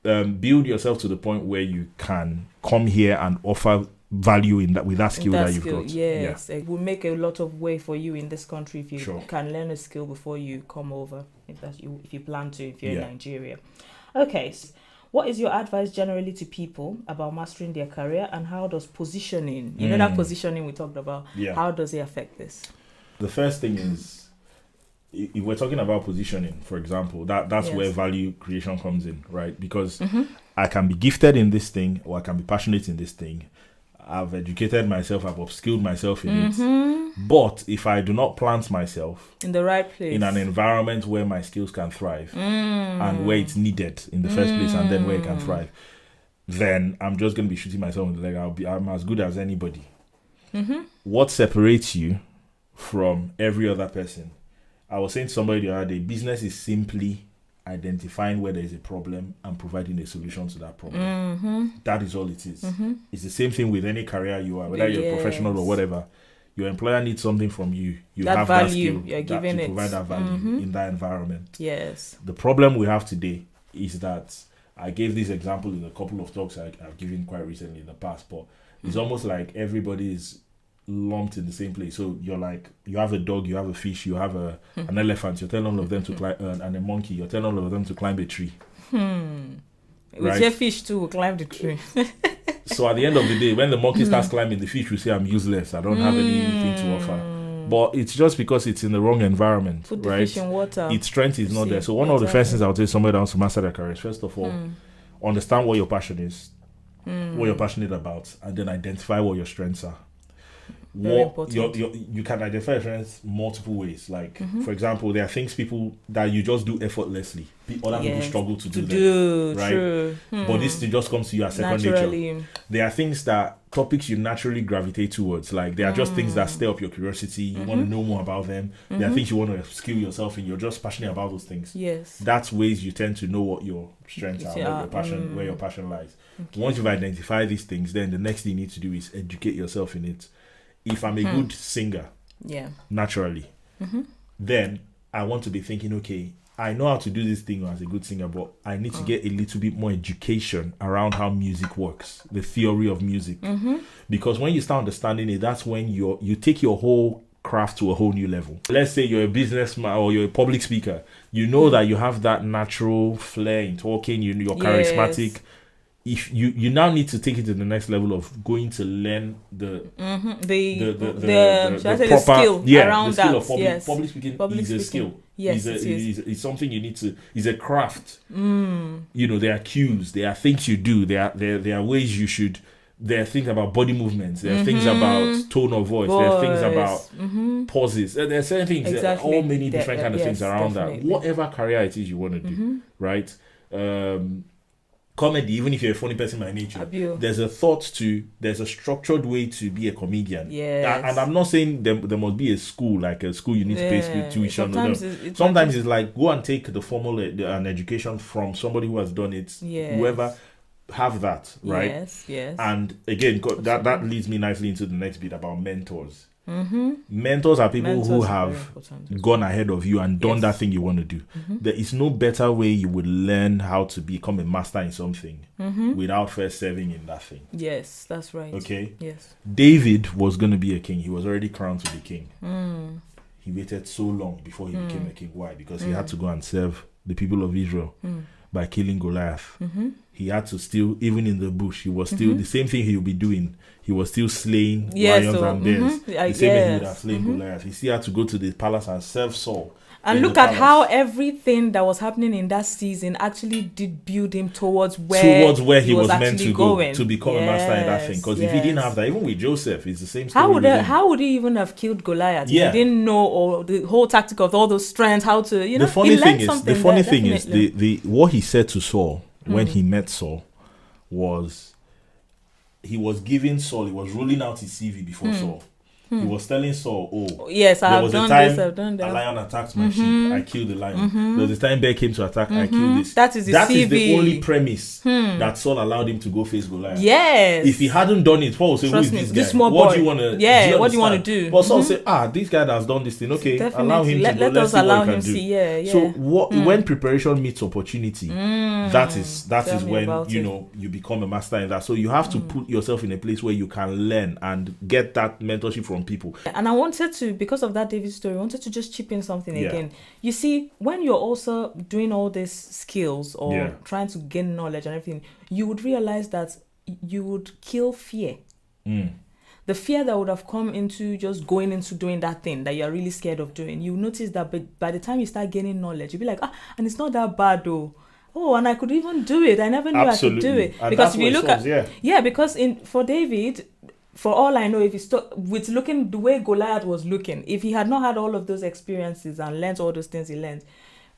build yourself to the point where you can come here and offer value in that with that skill that you've got. Yes, it will make a lot of way for you in this country if you can learn a skill before you come over. If you plan to, if you're in Nigeria. Okay, so what is your advice generally to people about mastering their career, and how does positioning, that positioning we talked about, how does it affect this? The first thing is, if we're talking about positioning, for example, that's where value creation comes in, right? Because I can be gifted in this thing, or I can be passionate in this thing. I've educated myself, I've upskilled myself in it. But if I do not plant myself in the right place, in an environment where my skills can thrive and where it's needed in the first place, and then where it can thrive, then I'm just going to be shooting myself in the leg. I'm as good as anybody. What separates you from every other person? I was saying to somebody the other day, business is simply identifying where there is a problem and providing a solution to that problem. That is all it is. It's the same thing with any career you are, whether you're a professional or whatever. Your employer needs something from you. You that have value, that skill you're giving to provide that value in that environment. Yes. The problem we have today is that I gave this example in a couple of talks I've given quite recently in the past, but it's almost like everybody is lumped in the same place. So you're like, you have a dog, you have a fish, you have an elephant, you're telling all of them to climb, and a monkey, you're telling all of them to climb a tree. With your fish too, climb the tree. So at the end of the day, when the monkey starts climbing, the fish will say, I'm useless, I don't have anything to offer. But it's just because it's in the wrong environment. Put the right? fish in water. Its strength is not there. So one of the first things I would say somebody that wants to master their career is, first of all, understand what your passion is, what you're passionate about, and then identify what your strengts are. You can identify your strengths multiple ways. Like, for example, there are things that you just do effortlessly. Other people struggle to do them, right? True. But this thing just comes to you as second nature. There are things topics you naturally gravitate towards. Like, there are just things that stir up your curiosity. You want to know more about them. There are things you want to skill yourself in. You're just passionate about those things. Yes. That's ways you tend to know what your strengths are, where your passion lies. Okay. Once you've identified these things, then the next thing you need to do is educate yourself in it. If I'm a good singer, naturally, then I want to be thinking, okay, I know how to do this thing as a good singer, but I need to get a little bit more education around how music works, the theory of music. Because when you start understanding it, that's when you take your whole craft to a whole new level. Let's say you're a businessman or you're a public speaker. You know that you have that natural flair in talking, you're charismatic. If you now need to take it to the next level of going to learn the skill around the skill that. Of public speaking is a skill. Yes, it's something you need to. It's a craft. There are cues. There are things you do. There are ways you should. There are things about body movements. There are things about tone of voice. There are things about pauses. There are certain things. There are all many different kind of things around that. Whatever career it is you want to do, right? comedy, even if you're a funny person by nature, there's a structured way to be a comedian. Yes. And I'm not saying there must be a school, like a school you need to pay school tuition. Sometimes it's like, go and take the formal an education from somebody who has done it. Yes. Whoever have that, right? Yes. And again, that leads me nicely into the next bit about mentors. Mentors are people who have gone ahead of you and done that thing you want to do. There is no better way you would learn how to become a master in something without first serving in that thing. Yes, that's right. Okay? Yes. David was going to be a king. He was already crowned to be king. He waited so long before he became a king. Why? Because he had to go and serve the people of Israel by killing Goliath. He had to still, even in the bush, he was still the same thing he would be doing. He was still slaying lions and bears. The same way he would have slain Goliath. He still had to go to the palace and serve Saul. And look at how everything that was happening in that season actually did build him towards where he was meant to go to become a master in that thing. Because if he didn't have that, even with Joseph, it's the same story. How would he even have killed Goliath? Yeah. He didn't know or the whole tactic of all those strengths, how to, The funny thing is, the what he said to Saul when he met Saul was, he was giving Saul, he was rolling out his CV before Saul. He was telling Saul, yes, I've done that. A lion attacked my sheep, I killed the lion. There was a time bear came to attack, I killed this. That is the only premise that Saul allowed him to go face Goliath. Yes. If he hadn't done it, Paul would say, who is this guy? Small what boy. do you want to what do you want to do? But Saul said, this guy has done this thing. Okay, definitely. Allow him to go. Let us allow him to see. So when preparation meets opportunity, that is when you become a master in that. So you have to put yourself in a place where you can learn and get that mentorship from people. And I wanted to, because of that David story, I wanted to just chip in something again. You see, when you're also doing all these skills or trying to gain knowledge and everything, you would realize that you would kill fear. The fear that would have come into just going into doing that thing that you're really scared of doing. You notice that by the time you start gaining knowledge, you'll be like, and it's not that bad though. Oh, and I could even do it. I never knew I could do it. And because if you look at because for David, for all I know, if he with looking the way Goliath was looking, if he had not had all of those experiences and learned all those things he learned,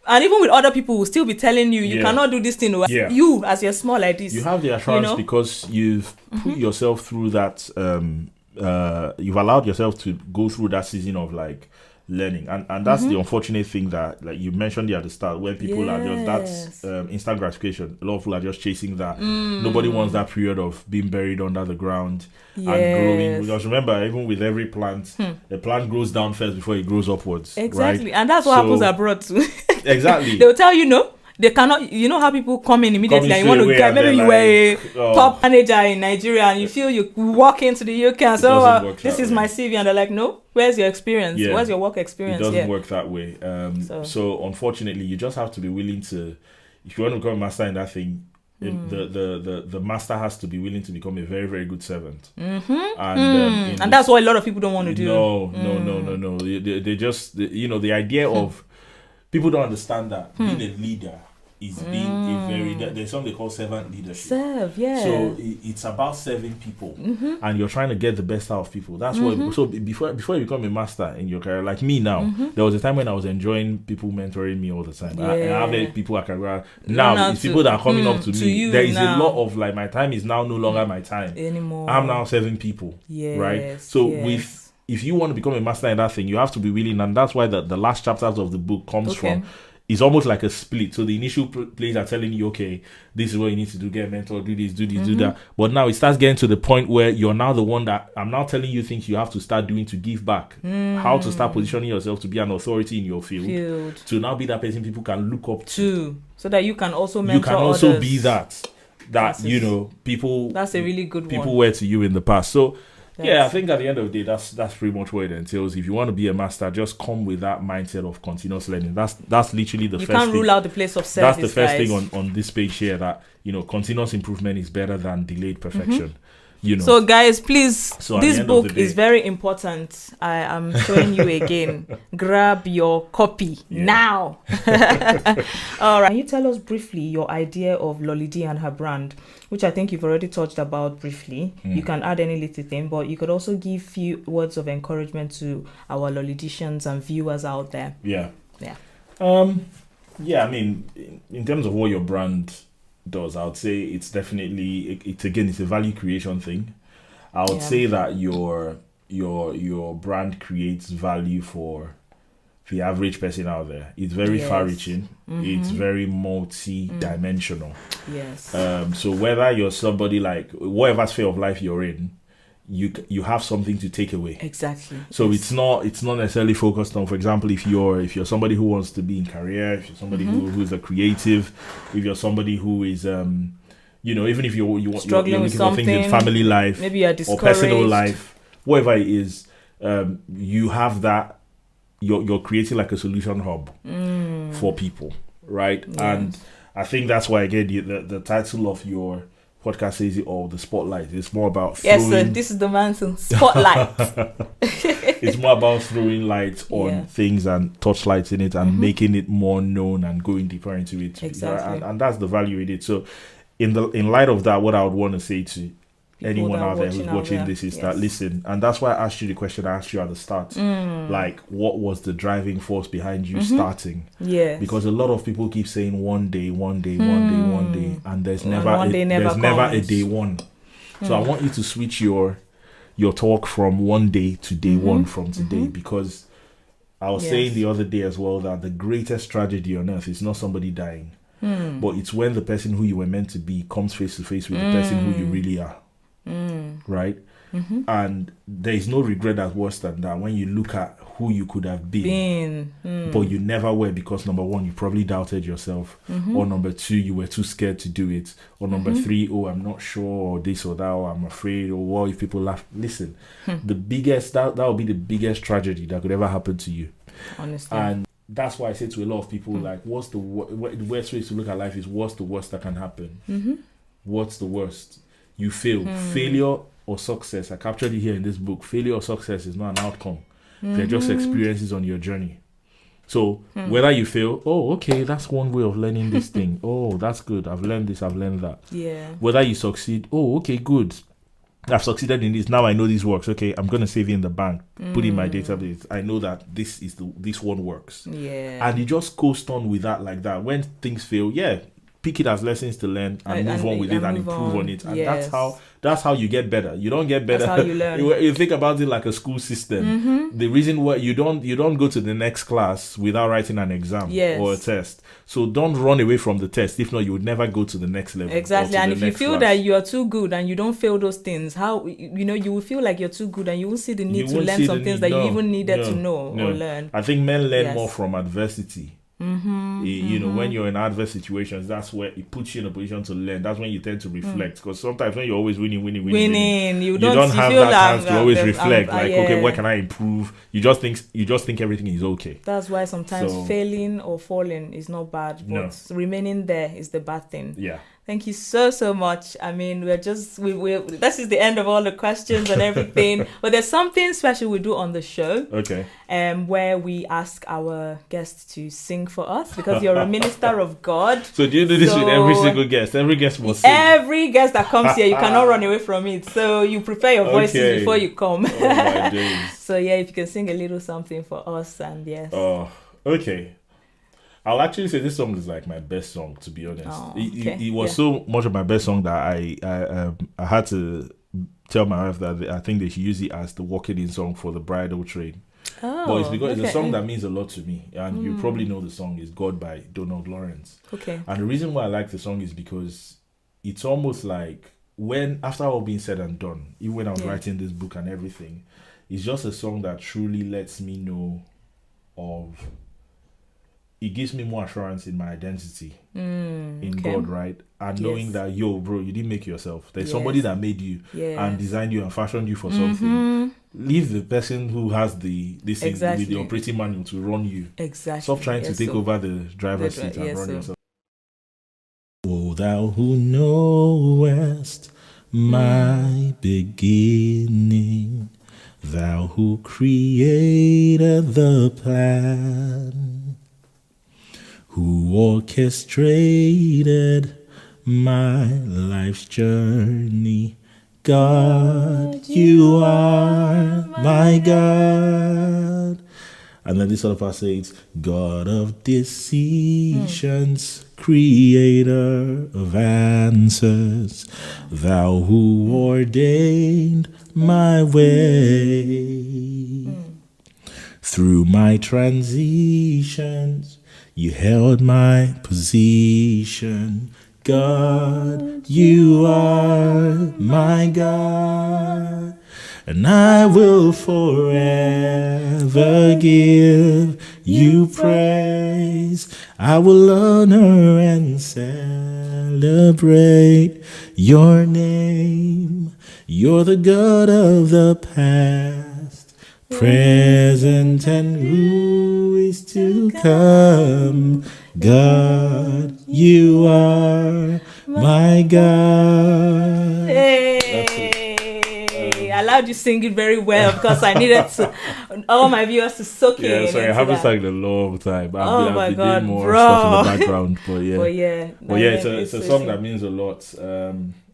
and even with other people who will still be telling you, you cannot do this thing. You, as you're small like this, you have the assurance because you've put yourself through that. You've allowed yourself to go through that season of like learning, and that's the unfortunate thing that, like you mentioned at the start, where people are just that's instant gratification. A lot of people are just chasing that. Nobody wants that period of being buried under the ground and growing. Because remember, even with every plant, the plant grows down first before it grows upwards. Exactly, right? And that's what happens abroad too. Exactly, they'll tell you no. They cannot, you know how people come in immediately and you want to get, maybe you were a top manager in Nigeria and you feel you walk into the UK and say, this is my CV, and they're like, no, where's your experience? Where's your work experience? It doesn't work that way. So unfortunately, you just have to be willing to, if you want to become a master in that thing, the master has to be willing to become a very, very good servant. And that's what a lot of people don't want to do. No. They just, the idea of, people don't understand that being a leader is being a very, there's something they call servant leadership. So it's about serving people, and you're trying to get the best out of people. That's what. So before you become a master in your career, like me now, there was a time when I was enjoying people mentoring me all the time. I have people I can go. Now it's people that are coming up to me. There is a lot of like, my time is now no longer my time anymore. I'm now serving people, right? So if you want to become a master in that thing, you have to be willing, and that's why the last chapters of the book comes from. It's almost like a split. So the initial plays are telling you, okay, this is what you need to do, get a mentor, do this, do that. But now it starts getting to the point where you're now the one that I'm now telling you things you have to start doing to give back. How to start positioning yourself to be an authority in your field. To now be that person people can look up to. So that you can also mentor others. You can also others. be that people. That's a really good one. People were to you in the past. So. I think at the end of the day, that's pretty much what it entails. If you want to be a master, just come with that mindset of continuous learning. That's literally the first thing. You can't rule out the place of service. That's the first thing on this page here, that continuous improvement is better than delayed perfection. So guys, please, this book is very important. I am showing you again. Grab your copy now. All right. Can you tell us briefly your idea of LollyD and her brand, which I think you've already touched about briefly. You can add any little thing, but you could also give few words of encouragement to our LollyDicians and viewers out there. I mean, in terms of what your brand does. I would say it's definitely it's a value creation thing. I would say that your brand creates value for the average person out there. It's very far-reaching. It's very multi-dimensional. Yes. So whether you're somebody like whatever sphere of life you're in, you have something to take away. Exactly. So it's not necessarily focused on, for example, if you're somebody who wants to be in career, if you're somebody who's a creative, if you're somebody who is even if you're struggling with something, things in family life, maybe you're discouraged, or personal life, whatever it is, you have that. You're creating like a solution hub for people, right? Yes. And I think that's why again the title of your podcast says it all. The spotlight. It's more about sir. This is the mantle. Spotlight. It's more about throwing light on things and torchlights in it and making it more known and going deeper into it. Exactly. And that's the value in it. So in light of that, what I would want to say to anyone out there who's watching this is that listen, and that's why I asked you the question I asked you at the start, like what was the driving force behind you starting? Because a lot of people keep saying one day, and there's never a day one. So I want you to switch your talk from one day to day one from today, because I was saying the other day as well that the greatest tragedy on earth is not somebody dying, but it's when the person who you were meant to be comes face to face with the person who you really are. Right? And there is no regret that's worse than that when you look at who you could have been. But you never were, because number one, you probably doubted yourself, or number two, you were too scared to do it, or number three, I'm not sure, or this or that, or I'm afraid, or what if people laugh. Listen, the biggest that would be the biggest tragedy that could ever happen to you, honestly. And that's why I say to a lot of people, like, what's the worst way to look at life is what's the worst that can happen. What's the worst? You fail. Failure or success, I captured it here in this book. Failure or success is not an outcome. They're just experiences on your journey. So whether you fail, okay, that's one way of learning this thing. That's good. I've learned this, I've learned that. Whether you succeed, okay, good. I've succeeded in this. Now I know this works. Okay, I'm going to save it in the bank. Put in my database. I know that this one works. And you just coast on with that like that. When things fail, pick it as lessons to learn and move on with it and improve on it. And that's how you get better. You don't get better. That's how you learn. You think about it like a school system. The reason why you don't go to the next class without writing an exam or a test. So don't run away from the test. If not, you would never go to the next level. Exactly. And if you feel that you are too good and you don't fail those things, how you will feel like you're too good and you will see the need to learn some things that you even needed to know or learn. I think men learn more from adversity. When you're in adverse situations, that's where it puts you in a position to learn. That's when you tend to reflect, because sometimes when you're always winning, you don't have that chance to always reflect. Okay, where can I improve? You just think everything is okay. That's why sometimes failing or falling is not bad, but remaining there is the bad thing. Thank you so much. I mean, this is the end of all the questions and everything. But there's something special we do on the show. Okay. Where we ask our guests to sing for us, because you're a minister of God. So do you do this with every single guest? Every guest must sing. Every guest that comes here, you cannot run away from it. So you prepare your voices before you come. Oh my days. So if you can sing a little something for us, and okay. I'll actually say this song is like my best song, to be honest. It was so much of my best song that I had to tell my wife that I think they should use it as the walking in song for the bridal train. But it's because it's a song that means a lot to me, and you probably know the song is God by Donald Lawrence. Okay. And the reason why I like the song is because it's almost like when, after all being said and done, even when I was writing this book and everything, it's just a song that truly lets me know it gives me more assurance in my identity in God, right? And knowing that, bro, you didn't make yourself. There's somebody that made you and designed you and fashioned you for something. Leave the person who has with the operating manual to run you. Exactly. Stop trying to take over the driver's seat and run yourself. O thou who knowest my beginning, thou who created the plan, who orchestrated my life's journey. God, you are my God. And then this other part says, God of decisions, creator of answers, thou who ordained my way. Through my transitions, you held my position. God, you are my God, and I will forever give you praise. I will honor and celebrate your name. You're the God of the past, present, and who is to come. God, you are my God. Hey, I allowed you sing it very well because I needed to all my viewers to soak in. Yeah, sorry, I haven't sang in a long time. Oh I've been God, doing more bro. stuff in the background, but yeah, it's a song that means a lot.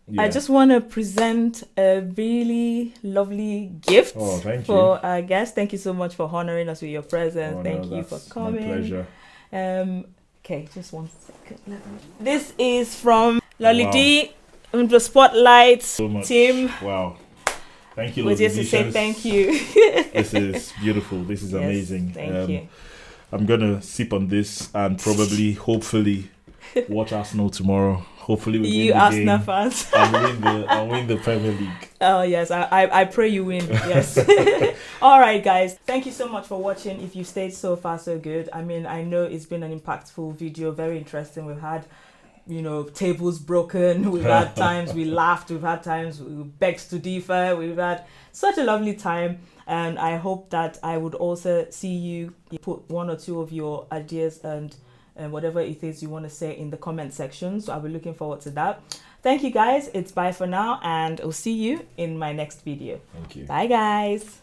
Yeah. I just want to present a really lovely gift for our guest. Thank you so much for honoring us with your presence. Thank you for coming. My pleasure. Okay, just 1 second. This is from LollyD the Spotlight team. Wow. Thank you, we just to say thank you. This is beautiful. This is amazing. Thank you. I'm gonna sip on this and probably, hopefully, watch Arsenal tomorrow. Hopefully we win the Arsenal game. fans. I'll win the Premier League. Oh yes, I pray you win. Yes. All right, guys. Thank you so much for watching. If you stayed so far, so good. I mean, I know it's been an impactful video, very interesting. We've had, tables broken. We've had times we laughed. We've had times we begged to differ. We've had such a lovely time. And I hope that I would also see you put 1 or 2 of your ideas and whatever it is you want to say in the comment section. So I'll be looking forward to that. Thank you, guys. It's bye for now, and I'll see you in my next video. Thank you. Bye, guys.